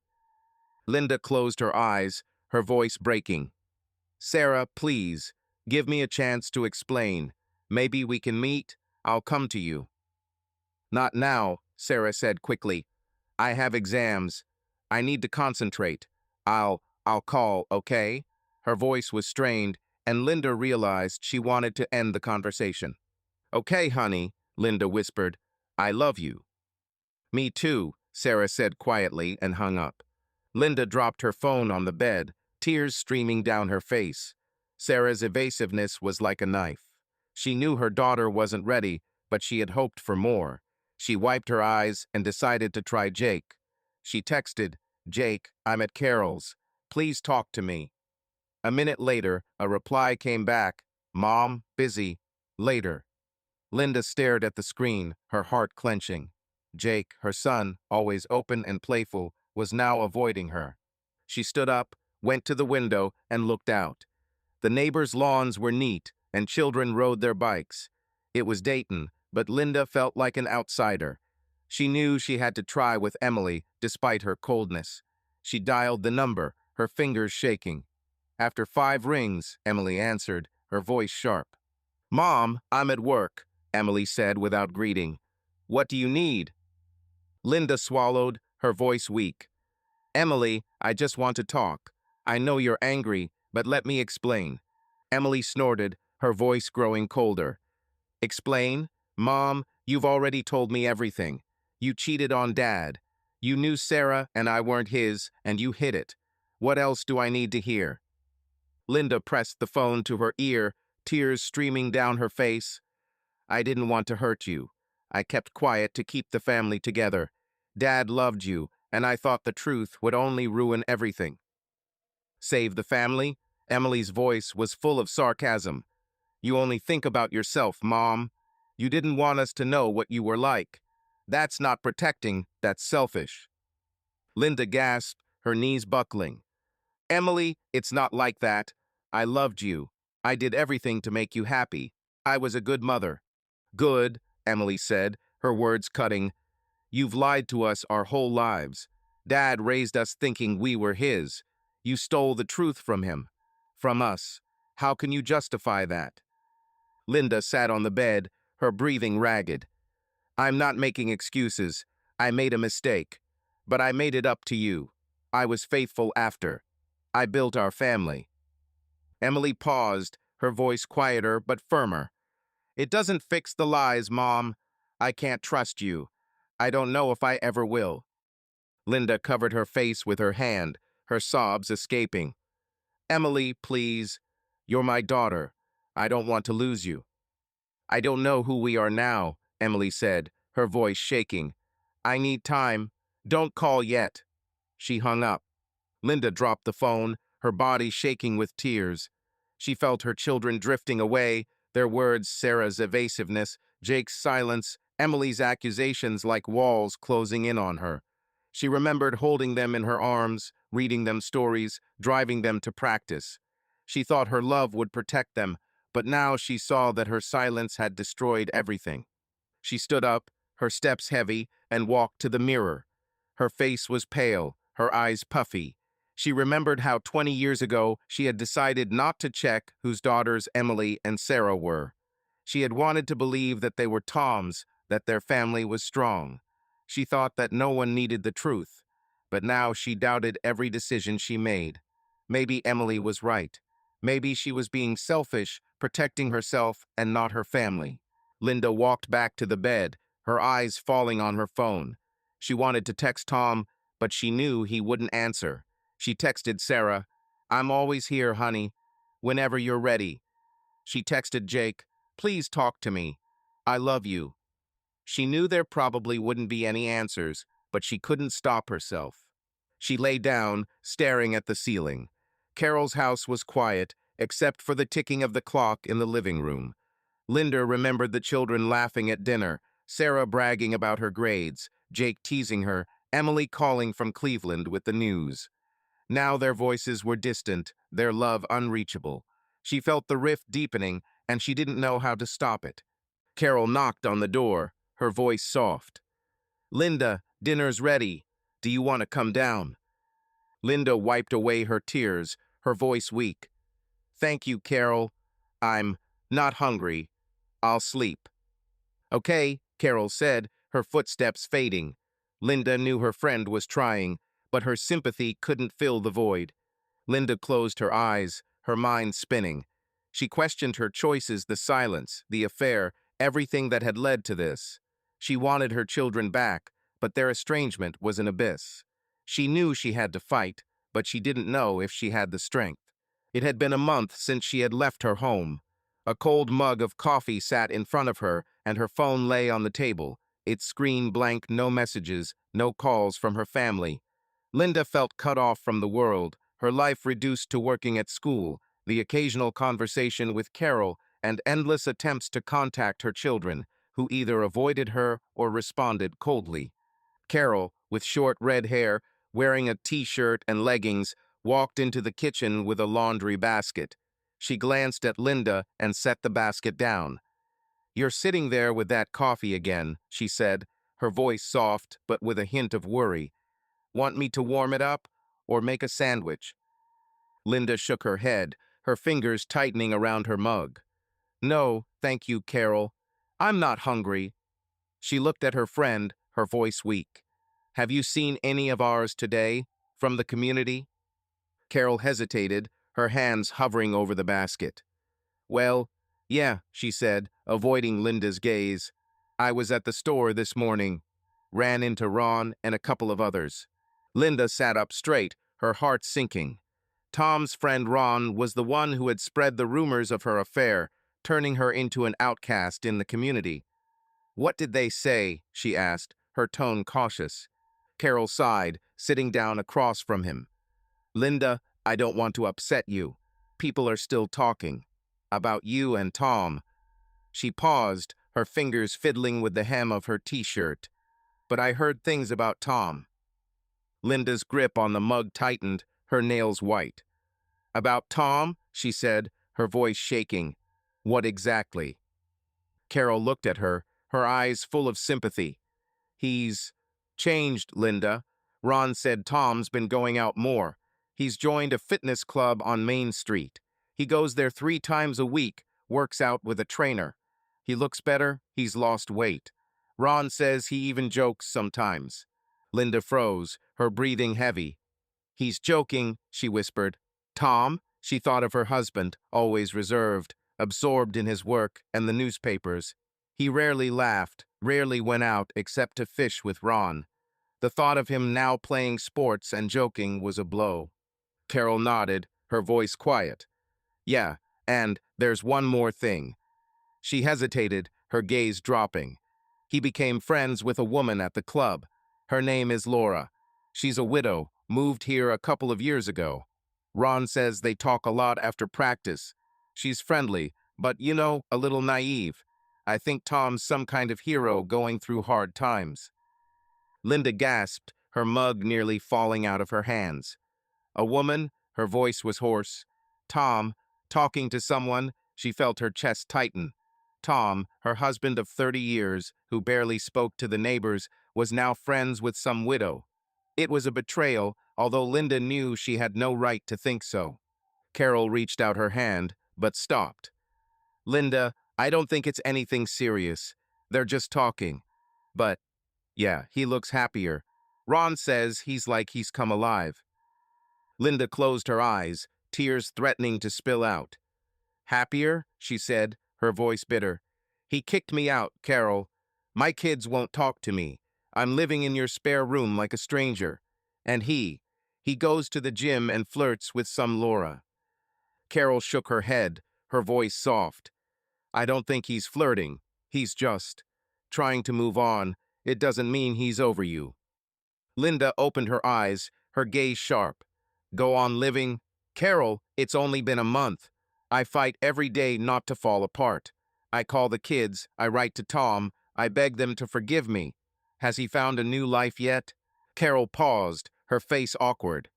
Linda closed her eyes, her voice breaking. "Sarah, please, give me a chance to explain. Maybe we can meet. I'll come to you." "Not now," Sarah said quickly. "I have exams. I need to concentrate. I'll call, okay?" Her voice was strained, and Linda realized she wanted to end the conversation. "Okay, honey," Linda whispered. "I love you." "Me too," Sarah said quietly and hung up. Linda dropped her phone on the bed, tears streaming down her face. Sarah's evasiveness was like a knife. She knew her daughter wasn't ready, but she had hoped for more. She wiped her eyes and decided to try Jake. She texted, "Jake, I'm at Carol's. Please talk to me." A minute later, a reply came back, "Mom, busy. Later." Linda stared at the screen, her heart clenching. Jake, her son, always open and playful, was now avoiding her. She stood up, went to the window, and looked out. The neighbors' lawns were neat, and children rode their bikes. It was Dayton, but Linda felt like an outsider. She knew she had to try with Emily, despite her coldness. She dialed the number, her fingers shaking. After 5 rings, Emily answered, her voice sharp. "Mom, I'm at work," Emily said without greeting. "What do you need?" Linda swallowed, her voice weak. "Emily, I just want to talk. I know you're angry, but let me explain." Emily snorted, her voice growing colder. "Explain? Mom, you've already told me everything. You cheated on Dad. You knew Sarah and I weren't his, and you hid it. What else do I need to hear?" Linda pressed the phone to her ear, tears streaming down her face. "I didn't want to hurt you. I kept quiet to keep the family together. Dad loved you, and I thought the truth would only ruin everything." "Save the family?" Emily's voice was full of sarcasm. "You only think about yourself, Mom. You didn't want us to know what you were like. That's not protecting, that's selfish." Linda gasped, her knees buckling. "Emily, it's not like that. I loved you. I did everything to make you happy. I was a good mother." "Good," Emily said, her words cutting. "You've lied to us our whole lives. Dad raised us thinking we were his. You stole the truth from him. From us. How can you justify that?" Linda sat on the bed, her breathing ragged. "I'm not making excuses. I made a mistake. But I made it up to you. I was faithful after. I built our family." Emily paused, her voice quieter but firmer. "It doesn't fix the lies, Mom. I can't trust you. I don't know if I ever will." Linda covered her face with her hand, her sobs escaping. "Emily, please. You're my daughter. I don't want to lose you." "I don't know who we are now," Emily said, her voice shaking. "I need time. Don't call yet." She hung up. Linda dropped the phone, her body shaking with tears. She felt her children drifting away, their words, Sarah's evasiveness, Jake's silence, Emily's accusations like walls closing in on her. She remembered holding them in her arms, reading them stories, driving them to practice. She thought her love would protect them, but now she saw that her silence had destroyed everything. She stood up, her steps heavy, and walked to the mirror. Her face was pale, her eyes puffy. She remembered how 20 years ago she had decided not to check whose daughters Emily and Sarah were. She had wanted to believe that they were Tom's, that their family was strong. She thought that no one needed the truth, but now she doubted every decision she made. Maybe Emily was right. Maybe she was being selfish, protecting herself and not her family. Linda walked back to the bed, her eyes falling on her phone. She wanted to text Tom, but she knew he wouldn't answer. She texted Sarah, "I'm always here, honey, whenever you're ready." She texted Jake, "Please talk to me. I love you." She knew there probably wouldn't be any answers, but she couldn't stop herself. She lay down, staring at the ceiling. Carol's house was quiet, except for the ticking of the clock in the living room. Linda remembered the children laughing at dinner, Sarah bragging about her grades, Jake teasing her, Emily calling from Cleveland with the news. Now their voices were distant, their love unreachable. She felt the rift deepening, and she didn't know how to stop it. Carol knocked on the door, her voice soft. "Linda, dinner's ready. Do you want to come down?" Linda wiped away her tears, her voice weak. "Thank you, Carol. I'm not hungry. I'll sleep." "Okay," Carol said, her footsteps fading. Linda knew her friend was trying, but her sympathy couldn't fill the void. Linda closed her eyes, her mind spinning. She questioned her choices, the silence, the affair, everything that had led to this. She wanted her children back, but their estrangement was an abyss. She knew she had to fight, but she didn't know if she had the strength. It had been a month since she had left her home. A cold mug of coffee sat in front of her, and her phone lay on the table, its screen blank, no messages, no calls from her family. Linda felt cut off from the world, her life reduced to working at school, the occasional conversation with Carol, and endless attempts to contact her children, who either avoided her or responded coldly. Carol, with short red hair, wearing a t-shirt and leggings, walked into the kitchen with a laundry basket. She glanced at Linda and set the basket down. "You're sitting there with that coffee again," she said, her voice soft but with a hint of worry. "Want me to warm it up or make a sandwich?" Linda shook her head, her fingers tightening around her mug. "No, thank you, Carol. I'm not hungry." She looked at her friend, her voice weak. "Have you seen any of ours today, from the community?" Carol hesitated, her hands hovering over the basket. "Well, yeah," she said, avoiding Linda's gaze. "I was at the store this morning. Ran into Ron and a couple of others." Linda sat up straight, her heart sinking. Tom's friend Ron was the one who had spread the rumors of her affair, turning her into an outcast in the community. "What did they say?" she asked, her tone cautious. Carol sighed, sitting down across from him. "Linda, I don't want to upset you. People are still talking. About you and Tom." She paused, her fingers fiddling with the hem of her t-shirt. "But I heard things about Tom." Linda's grip on the mug tightened, her nails white. "About Tom?" she said, her voice shaking. "What exactly?" Carol looked at her, her eyes full of sympathy. "He's changed, Linda. Ron said Tom's been going out more. He's joined a fitness club on Main Street. He goes there 3 times a week, works out with a trainer. He looks better, he's lost weight. Ron says he even jokes sometimes." Linda froze, her breathing heavy. "He's joking," she whispered. "Tom?" She thought of her husband, always reserved, absorbed in his work and the newspapers. He rarely laughed, rarely went out except to fish with Ron. The thought of him now playing sports and joking was a blow. Carol nodded, her voice quiet. "Yeah, and there's one more thing." She hesitated, her gaze dropping. "He became friends with a woman at the club. Her name is Laura. She's a widow, moved here a couple of years ago. Ron says they talk a lot after practice. She's friendly, but a little naive. I think Tom's some kind of hero going through hard times." Linda gasped, her mug nearly falling out of her hands. A woman? Her voice was hoarse. Tom, talking to someone? She felt her chest tighten. Tom, her husband of 30 years, who barely spoke to the neighbors, was now friends with some widow. It was a betrayal, although Linda knew she had no right to think so. Carol reached out her hand, but stopped. "Linda, I don't think it's anything serious. They're just talking. But, yeah, he looks happier. Ron says he's come alive." Linda closed her eyes, tears threatening to spill out. "Happier?" she said, her voice bitter. "He kicked me out, Carol. My kids won't talk to me. I'm living in your spare room like a stranger. And he goes to the gym and flirts with some Laura." Carol shook her head, her voice soft. "I don't think he's flirting. He's just trying to move on. It doesn't mean he's over you." Linda opened her eyes, her gaze sharp. "Go on living?" "Carol, it's only been a month. I fight every day not to fall apart. I call the kids, I write to Tom, I beg them to forgive me. Has he found a new life yet?" Carol paused, her face awkward.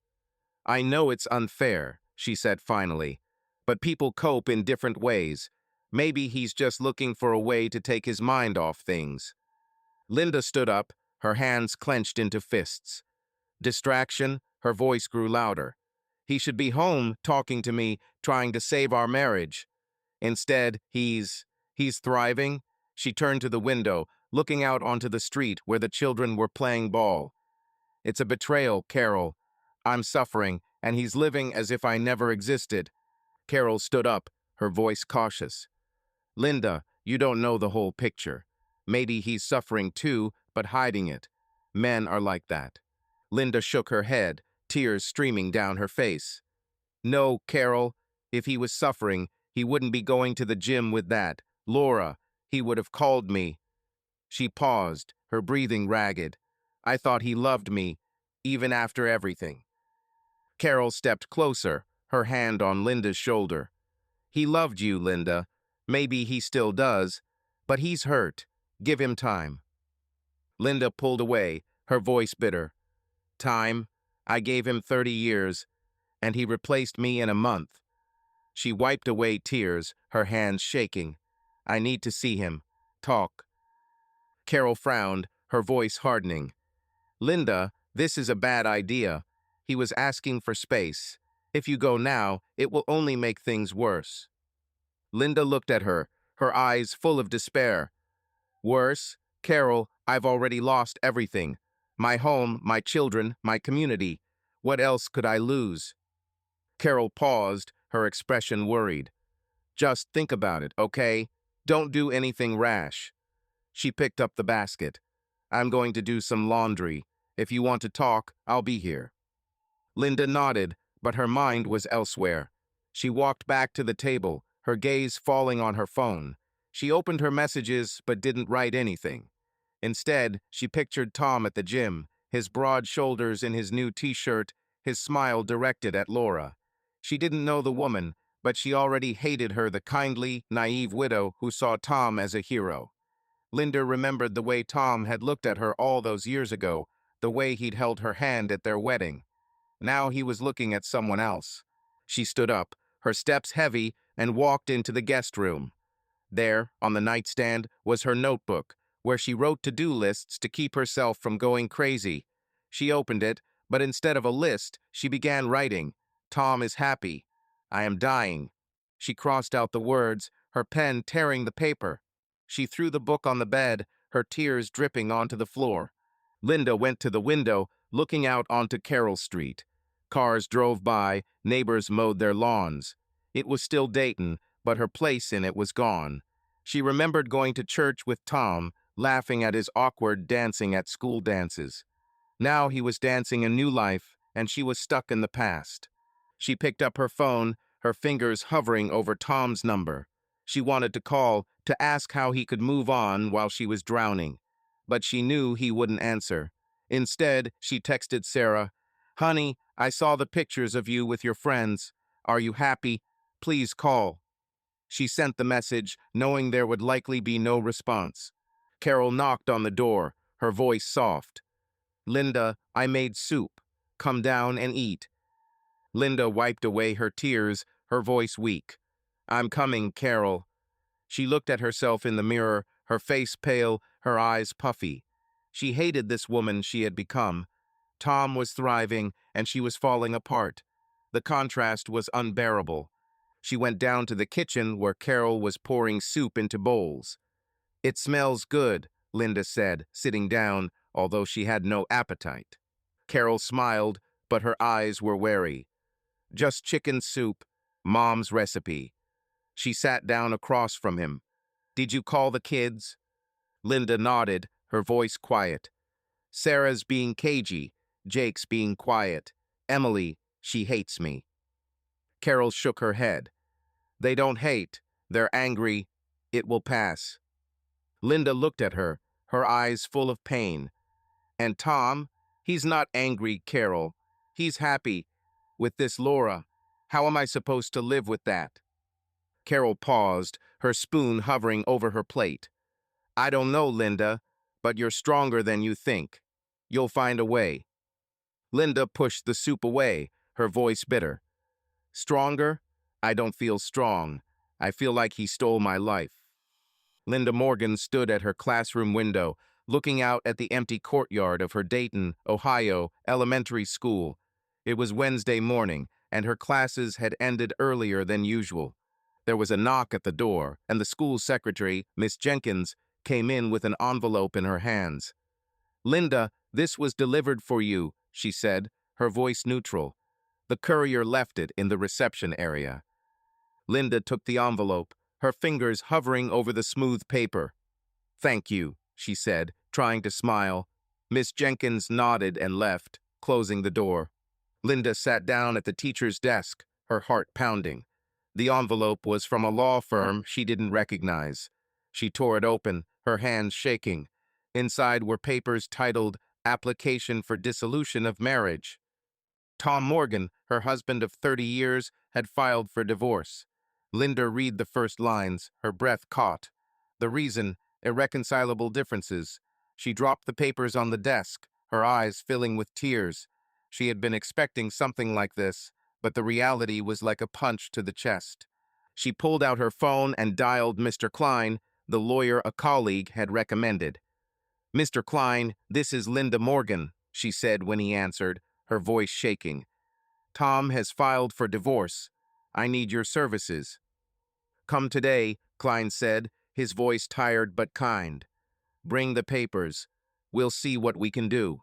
"I know it's unfair," she said finally, "but people cope in different ways. Maybe he's just looking for a way to take his mind off things." Linda stood up, her hands clenched into fists. Distraction, her voice grew louder. "He should be home talking to me, trying to save our marriage. Instead, he's thriving." She turned to the window, looking out onto the street where the children were playing ball. "It's a betrayal, Carol. I'm suffering, and he's living as if I never existed." Carol stood up, her voice cautious. "Linda, you don't know the whole picture. Maybe he's suffering too, but hiding it. Men are like that." Linda shook her head, tears streaming down her face. "No, Carol. If he was suffering, he wouldn't be going to the gym with that Laura. He would have called me." She paused, her breathing ragged. "I thought he loved me, even after everything." Carol stepped closer, her hand on Linda's shoulder. "He loved you, Linda. Maybe he still does, but he's hurt. Give him time." Linda pulled away, her voice bitter. "Time? I gave him 30 years, and he replaced me in a month." She wiped away tears, her hands shaking. "I need to see him. Talk." Carol frowned, her voice hardening. "Linda, this is a bad idea. He was asking for space. If you go now, it will only make things worse." Linda looked at her, her eyes full of despair. "Worse? Carol, I've already lost everything. My home, my children, my community. What else could I lose?" Carol paused, her expression worried. "Just think about it, okay? Don't do anything rash." She picked up the basket. "I'm going to do some laundry. If you want to talk, I'll be here." Linda nodded, but her mind was elsewhere. She walked back to the table, her gaze falling on her phone. She opened her messages but didn't write anything. Instead, she pictured Tom at the gym, his broad shoulders in his new t-shirt, his smile directed at Laura. She didn't know the woman, but she already hated her, the kindly, naive widow who saw Tom as a hero. Linda remembered the way Tom had looked at her all those years ago, the way he'd held her hand at their wedding. Now he was looking at someone else. She stood up, her steps heavy, and walked into the guest room. There, on the nightstand, was her notebook, where she wrote to-do lists to keep herself from going crazy. She opened it, but instead of a list, she began writing, "Tom is happy. I am dying." She crossed out the words, her pen tearing the paper. She threw the book on the bed, her tears dripping onto the floor. Linda went to the window, looking out onto Carroll Street. Cars drove by, neighbors mowed their lawns. It was still Dayton, but her place in it was gone. She remembered going to church with Tom, laughing at his awkward dancing at school dances. Now he was dancing a new life, and she was stuck in the past. She picked up her phone, her fingers hovering over Tom's number. She wanted to call, to ask how he could move on while she was drowning. But she knew he wouldn't answer. Instead, she texted Sarah, "Honey, I saw the pictures of you with your friends. Are you happy? Please call." She sent the message, knowing there would likely be no response. Carol knocked on the door, her voice soft. "Linda, I made soup. Come down and eat." Linda wiped away her tears, her voice weak. "I'm coming, Carol." She looked at herself in the mirror, her face pale, her eyes puffy. She hated this woman she had become. Tom was thriving, and she was falling apart. The contrast was unbearable. She went down to the kitchen where Carol was pouring soup into bowls. "It smells good," Linda said, sitting down, although she had no appetite. Carol smiled, but her eyes were wary. "Just chicken soup, Mom's recipe." She sat down across from him. "Did you call the kids?" Linda nodded, her voice quiet. "Sarah's being cagey, Jake's being quiet. Emily, she hates me." Carol shook her head. "They don't hate, they're angry. It will pass." Linda looked at her, her eyes full of pain. "And Tom? He's not angry, Carol. He's happy. With this Laura. How am I supposed to live with that?" Carol paused, her spoon hovering over her plate. "I don't know, Linda, but you're stronger than you think. You'll find a way." Linda pushed the soup away, her voice bitter. "Stronger? I don't feel strong. I feel like he stole my life." Linda Morgan stood at her classroom window, looking out at the empty courtyard of her Dayton, Ohio, elementary school. It was Wednesday morning, and her classes had ended earlier than usual. There was a knock at the door, and the school secretary, Miss Jenkins, came in with an envelope in her hands. "Linda, this was delivered for you," she said, her voice neutral. The courier left it in the reception area. Linda took the envelope, her fingers hovering over the smooth paper. "Thank you," she said, trying to smile. Miss Jenkins nodded and left, closing the door. Linda sat down at the teacher's desk, her heart pounding. The envelope was from a law firm she didn't recognize. She tore it open, her hands shaking. Inside were papers titled "Application for Dissolution of Marriage." Tom Morgan, her husband of 30 years, had filed for divorce. Linda read the first lines, her breath caught. The reason, irreconcilable differences. She dropped the papers on the desk, her eyes filling with tears. She had been expecting something like this, but the reality was like a punch to the chest. She pulled out her phone and dialed Mr. Klein, the lawyer a colleague had recommended. "Mr. Klein, this is Linda Morgan," she said when he answered, her voice shaking. "Tom has filed for divorce. I need your services." "Come today," Klein said, his voice tired but kind. "Bring the papers. We'll see what we can do."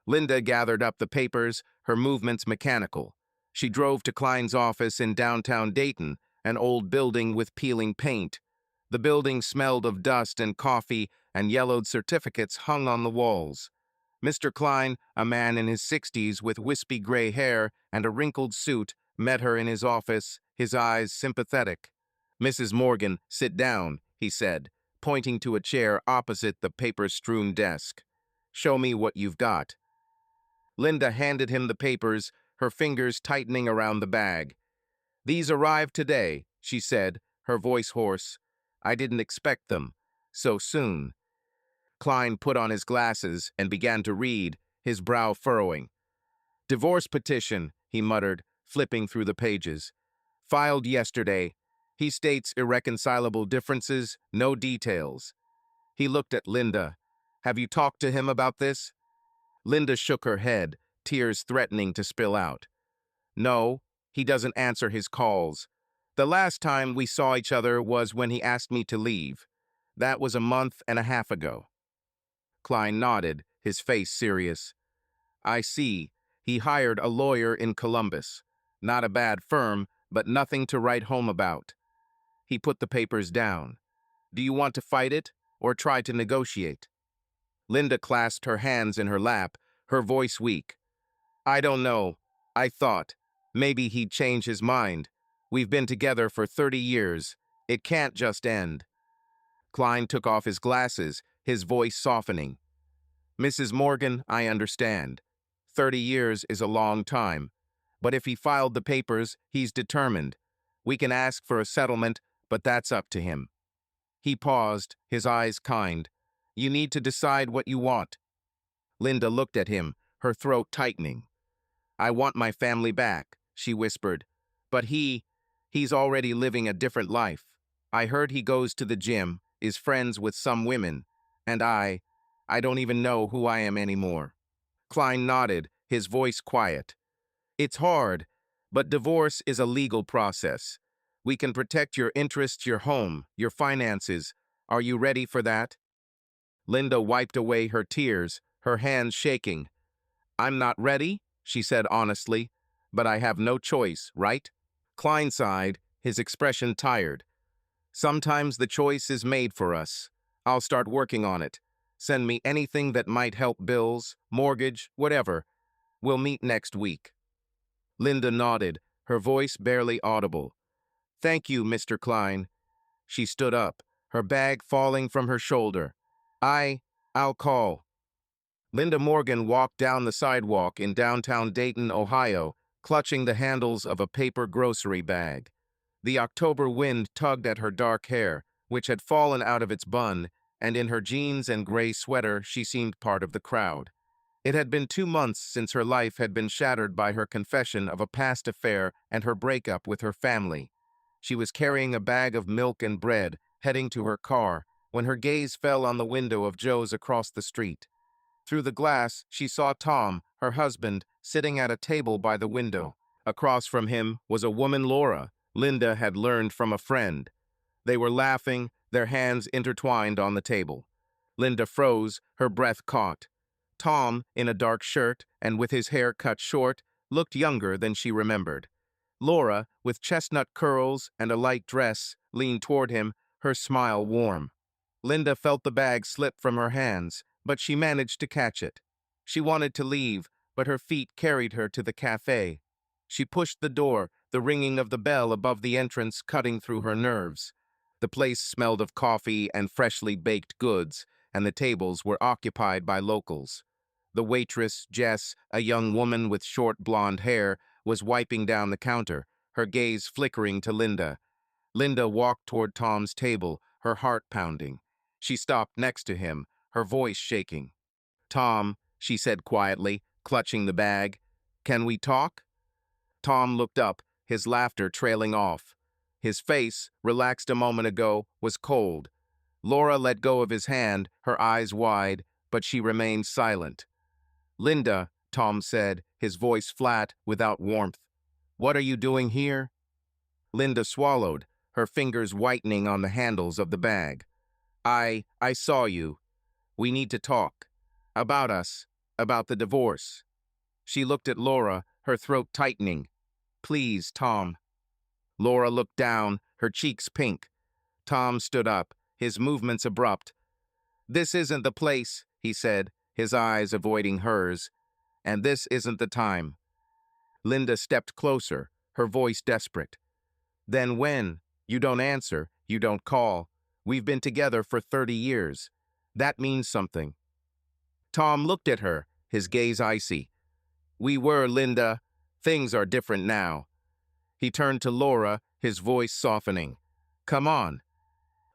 Linda gathered up the papers, her movements mechanical. She drove to Klein's office in downtown Dayton, an old building with peeling paint. The building smelled of dust and coffee, and yellowed certificates hung on the walls. Mr. Klein, a man in his 60s with wispy gray hair and a wrinkled suit, met her in his office, his eyes sympathetic. "Mrs. Morgan, sit down," he said, pointing to a chair opposite the paper-strewn desk. "Show me what you've got." Linda handed him the papers, her fingers tightening around the bag. "These arrived today," she said, her voice hoarse. "I didn't expect them. So soon." Klein put on his glasses and began to read, his brow furrowing. "Divorce petition," he muttered, flipping through the pages. "Filed yesterday. He states irreconcilable differences, no details." He looked at Linda. "Have you talked to him about this?" Linda shook her head, tears threatening to spill out. "No, he doesn't answer his calls. The last time we saw each other was when he asked me to leave. That was a month and a half ago." Klein nodded, his face serious. "I see. He hired a lawyer in Columbus. Not a bad firm, but nothing to write home about." He put the papers down. "Do you want to fight it, or try to negotiate?" Linda clasped her hands in her lap, her voice weak. "I don't know. I thought. Maybe he'd change his mind. We've been together for 30 years. It can't just end." Klein took off his glasses, his voice softening. "Mrs. Morgan, I understand. 30 years is a long time. But if he filed the papers, he's determined. We can ask for a settlement, but that's up to him. He paused, his eyes kind. You need to decide what you want. Linda looked at him, her throat tightening. I want my family back, she whispered. But he's already living a different life. I heard he goes to the gym, is friends with some women, and I don't even know who I am anymore. Klein nodded, his voice quiet. It's hard, but divorce is a legal process. We can protect your interests, your home, your finances. Are you ready for that? Linda wiped away her tears, her hands shaking. I'm not ready, she said honestly, but I have no choice, right? Klein sighed, his expression tired. Sometimes the choice is made for us. I'll start working on it. Send me anything that might help bills, mortgage, whatever. We'll meet next week. Linda nodded, her voice barely audible. Thank you, Mr. Klein. She stood up, her bag falling from her shoulder. I'll call. Linda Morgan walked down the sidewalk in downtown Dayton, Ohio, clutching the handles of a paper grocery bag. The October wind tugged at her dark hair, which had fallen out of its bun, and in her jeans and gray sweater she seemed part of the crowd. It had been 2 months since her life had been shattered by her confession of a past affair and her breakup with her family. She was carrying a bag of milk and bread, heading to her car, when her gaze fell on the window of Joe's across the street. Through the glass, she saw Tom, her husband, sitting at a table by the window. Across from him was a woman Laura, Linda had learned from a friend. They were laughing, their hands intertwined on the table. Linda froze, her breath caught. Tom, in a dark shirt and with his hair cut short, looked younger than she remembered. Laura, with chestnut curls and a light dress, leaned toward him, her smile warm. Linda felt the bag slip from her hands, but she managed to catch it. She wanted to leave, but her feet carried her to the cafe. She pushed the door, the ringing of the bell above the entrance cutting through her nerves. The place smelled of coffee and freshly baked goods, and the tables were occupied by locals. The waitress, Jess, a young woman with short blonde hair, was wiping down the counter, her gaze flickering to Linda. Linda walked toward Tom's table, her heart pounding. She stopped next to him, her voice shaking. Tom, she said quietly, clutching the bag, can we talk? Tom looked up, his laughter trailing off. His face, relaxed a moment ago, was cold. Laura let go of his hand, her eyes wide, but she remained silent. Linda, Tom said, his voice flat, without warmth. What are you doing here? Linda swallowed, her fingers whitening on the handles of the bag. I saw you. We need to talk. About us. About the divorce. She looked at Laura, her throat tightening. Please, Tom. Laura looked down, her cheeks pink. Tom stood up, his movements abrupt. This isn't the place, he said, his eyes avoiding hers. And this isn't the time. Linda stepped closer, her voice desperate. Then when? You don't answer, you don't call. We've been together for 30 years. That means something. Tom looked at her, his gaze icy. We were, Linda. Things are different now. He turned to Laura, his voice softening. Come on.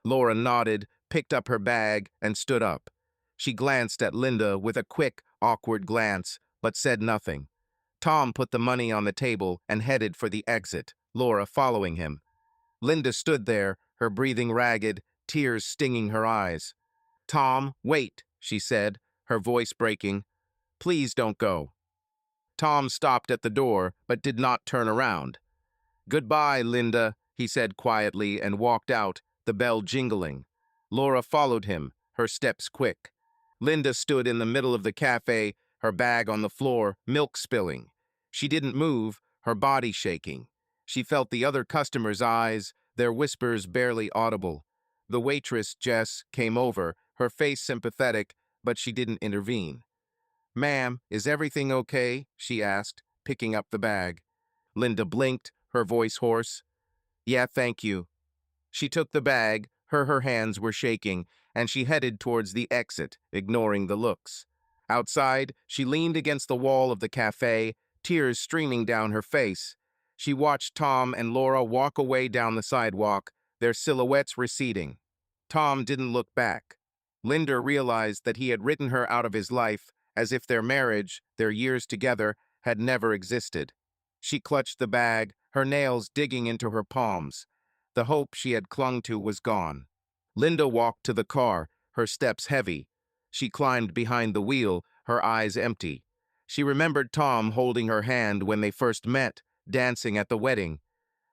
Laura nodded, picked up her bag, and stood up. She glanced at Linda with a quick, awkward glance, but said nothing. Tom put the money on the table and headed for the exit, Laura following him. Linda stood there, her breathing ragged, tears stinging her eyes. Tom, wait, she said, her voice breaking. Please don't go. Tom stopped at the door, but did not turn around. Goodbye, Linda, he said quietly and walked out, the bell jingling. Laura followed him, her steps quick. Linda stood in the middle of the cafe, her bag on the floor, milk spilling. She didn't move, her body shaking. She felt the other customers' eyes, their whispers barely audible. The waitress, Jess, came over, her face sympathetic, but she didn't intervene. Ma'am, is everything okay? She asked, picking up the bag. Linda blinked, her voice hoarse. Yeah, thank you. She took the bag, her hands were shaking, and she headed towards the exit, ignoring the looks. Outside, she leaned against the wall of the cafe, tears streaming down her face. She watched Tom and Laura walk away down the sidewalk, their silhouettes receding. Tom didn't look back. Linda realized that he had written her out of his life, as if their marriage, their years together, had never existed. She clutched the bag, her nails digging into her palms. The hope she had clung to was gone. Linda walked to the car, her steps heavy. She climbed behind the wheel, her eyes empty. She remembered Tom holding her hand when they first met, dancing at the wedding.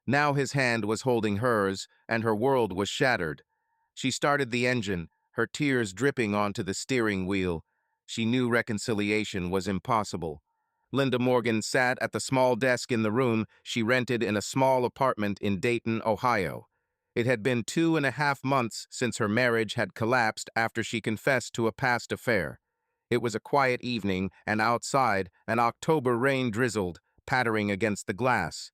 Now his hand was holding hers, and her world was shattered. She started the engine, her tears dripping onto the steering wheel. She knew reconciliation was impossible. Linda Morgan sat at the small desk in the room she rented in a small apartment in Dayton, Ohio. It had been 2.5 months since her marriage had collapsed after she confessed to a past affair. It was a quiet evening, and outside, an October rain drizzled, pattering against the glass.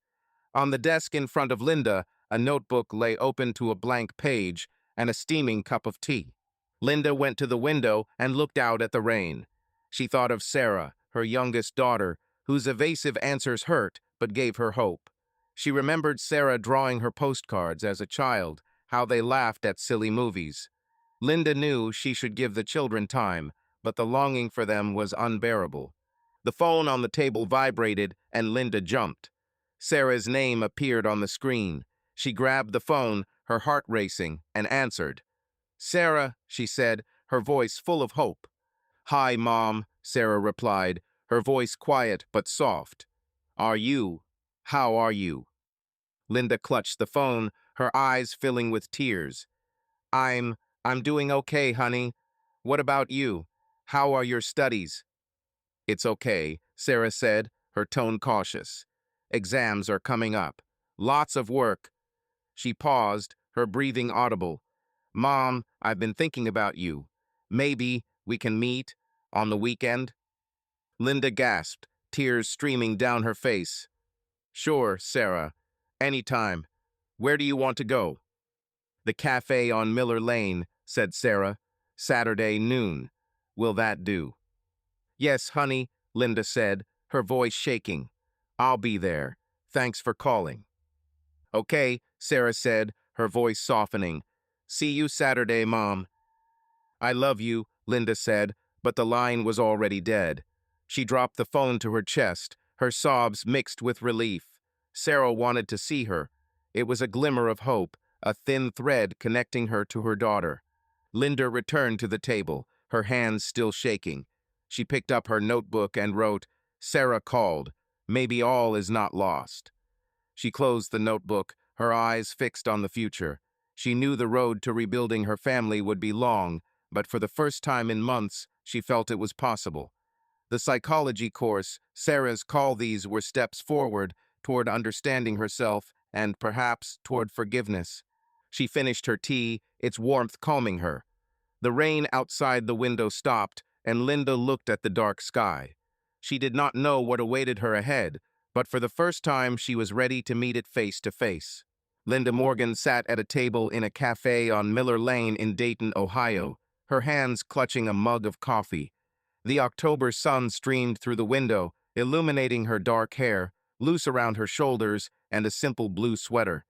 On the desk in front of Linda, a notebook lay open to a blank page and a steaming cup of tea. Linda went to the window and looked out at the rain. She thought of Sarah, her youngest daughter, whose evasive answers hurt but gave her hope. She remembered Sarah drawing her postcards as a child, how they laughed at silly movies. Linda knew she should give the children time, but the longing for them was unbearable. The phone on the table vibrated, and Linda jumped. Sarah's name appeared on the screen. She grabbed the phone, her heart racing, and answered. "Sarah," she said, her voice full of hope. "Hi, Mom," Sarah replied, her voice quiet but soft. How are you?" Linda clutched the phone, her eyes filling with tears. I'm doing okay, honey. What about you? How are your studies?" "It's okay," Sarah said, her tone cautious. "Exams are coming up. Lots of work." She paused, her breathing audible. "Mom, I've been thinking about you. Maybe we can meet on the weekend?" Linda gasped, tears streaming down her face. "Sure, Sarah. Anytime. Where do you want to go?" "The cafe on Miller Lane," said Sarah. "Saturday noon. Will that do?" "Yes, honey," Linda said, her voice shaking. "I'll be there. Thanks for calling." "Okay," Sarah said, her voice softening. "See you Saturday, Mom." "I love you," Linda said, but the line was already dead. She dropped the phone to her chest, her sobs mixed with relief. Sarah wanted to see her. It was a glimmer of hope, a thin thread connecting her to her daughter. Linda returned to the table, her hands still shaking. She picked up her notebook and wrote, "Sarah called. Maybe all is not lost." She closed the notebook, her eyes fixed on the future. She knew the road to rebuilding her family would be long, but for the first time in months, she felt it was possible. The psychology course, Sarah's call, these were steps forward toward understanding herself and perhaps toward forgiveness. She finished her tea, its warmth calming her. The rain outside the window stopped, and Linda looked at the dark sky. She did not know what awaited her ahead, but for the first time she was ready to meet it face to face. Linda Morgan sat at a table in a cafe on Miller Lane in Dayton, Ohio, her hands clutching a mug of coffee. The October sun streamed through the window, illuminating her dark hair, loose around her shoulders, and a simple blue sweater.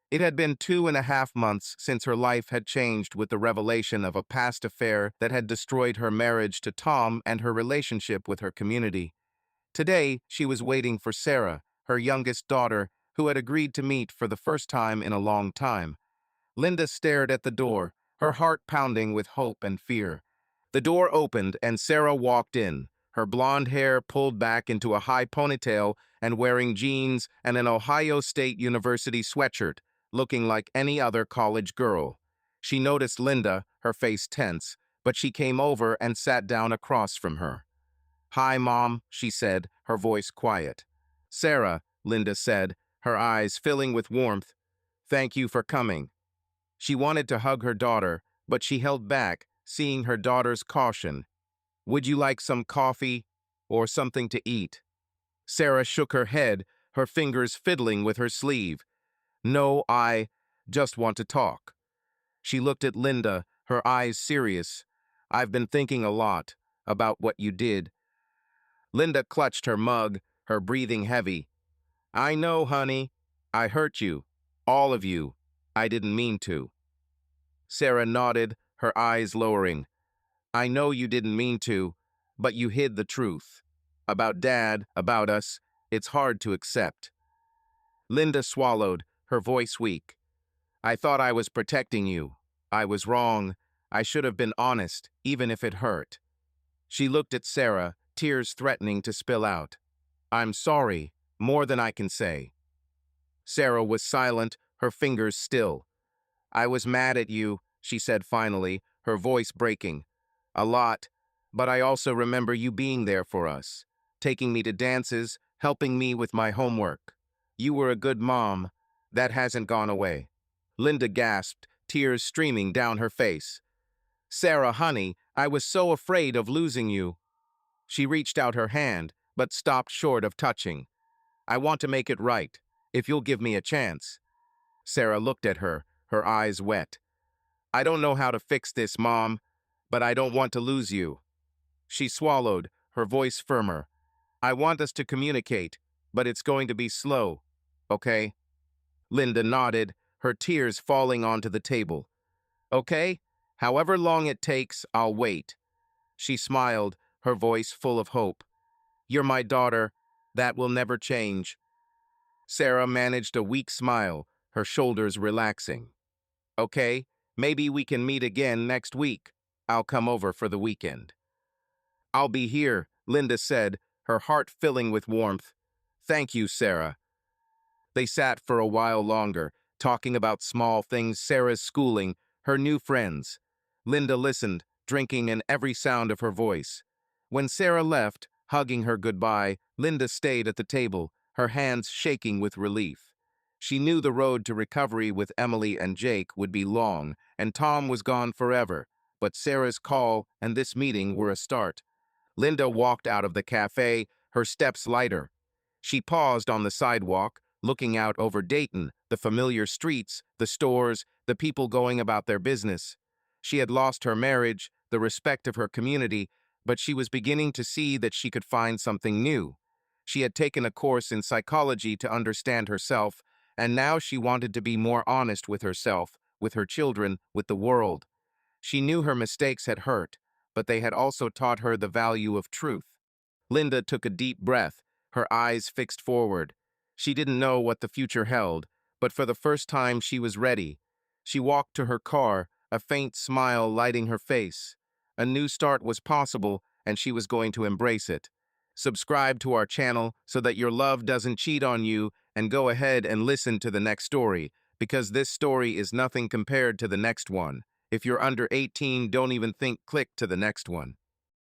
It had been 2.5 months since her life had changed with the revelation of a past affair that had destroyed her marriage to Tom and her relationship with her community. Today, she was waiting for Sarah, her youngest daughter, who had agreed to meet for the first time in a long time. Linda stared at the door, her heart pounding with hope and fear. The door opened and Sarah walked in, her blonde hair pulled back into a high ponytail and wearing jeans and an Ohio State University sweatshirt, looking like any other college girl. She noticed Linda, her face tense, but she came over and sat down across from her. "Hi, Mom," she said, her voice quiet. "Sarah," Linda said, her eyes filling with warmth. "Thank you for coming." She wanted to hug her daughter, but she held back, seeing her daughter's caution. "Would you like some coffee or something to eat?" Sarah shook her head, her fingers fiddling with her sleeve. "No, I just want to talk." She looked at Linda, her eyes serious. "I've been thinking a lot about what you did." Linda clutched her mug, her breathing heavy. I know, honey. I hurt you. All of you. I didn't mean to. Sarah nodded, her eyes lowering. I know you didn't mean to, but you hid the truth. About Dad, about us, it's hard to accept. Linda swallowed, her voice weak. I thought I was protecting you. I was wrong. I should have been honest, even if it hurt. She looked at Sarah, tears threatening to spill out. I'm sorry, more than I can say. Sarah was silent, her fingers still. I was mad at you, she said finally, her voice breaking. A lot, but I also remember you being there for us, taking me to dances, helping me with my homework. You were a good mom. That hasn't gone away. Linda gasped, tears streaming down her face. Sarah, honey, I was so afraid of losing you. She reached out her hand, but stopped short of touching. I want to make it right, if you'll give me a chance. Sarah looked at her, her eyes wet. I don't know how to fix this, Mom, but I don't want to lose you. She swallowed, her voice firmer. I want us to communicate, but it's going to be slow, okay? Linda nodded, her tears falling onto the table. Okay, however long it takes, I'll wait. She smiled, her voice full of hope. You're my daughter. That will never change. Sarah managed a weak smile, her shoulders relaxing. Okay, maybe we can meet again next week. I'll come over for the weekend. I'll be here, Linda said, her heart filling with warmth. Thank you, Sarah. They sat for a while longer, talking about small things, Sarah's schooling, her new friends. Linda listened, drinking in every sound of her voice. When Sarah left, hugging her goodbye, Linda stayed at the table, her hands shaking with relief. She knew the road to recovery with Emily and Jake would be long, and Tom was gone forever, but Sarah's call and this meeting were a start. Linda walked out of the cafe, her steps lighter. She paused on the sidewalk, looking out over Dayton, the familiar streets, the stores, the people going about their business. She had lost her marriage, the respect of her community, but she was beginning to see that she could find something new. She had taken a course in psychology to understand herself, and now she wanted to be more honest with herself, with her children, with the world. She knew her mistakes had hurt, but they had also taught her the value of truth. Linda took a deep breath, her eyes fixed forward. She didn't know what the future held, but for the first time she was ready. She walked to her car, a faint smile lighting her face. A new start was possible, and she was going to embrace it. Subscribe to our channel so that your love doesn't cheat on you, and go ahead and listen to the next story, because this story is nothing compared to the next one. If you're under 18, don't even think click to the next one.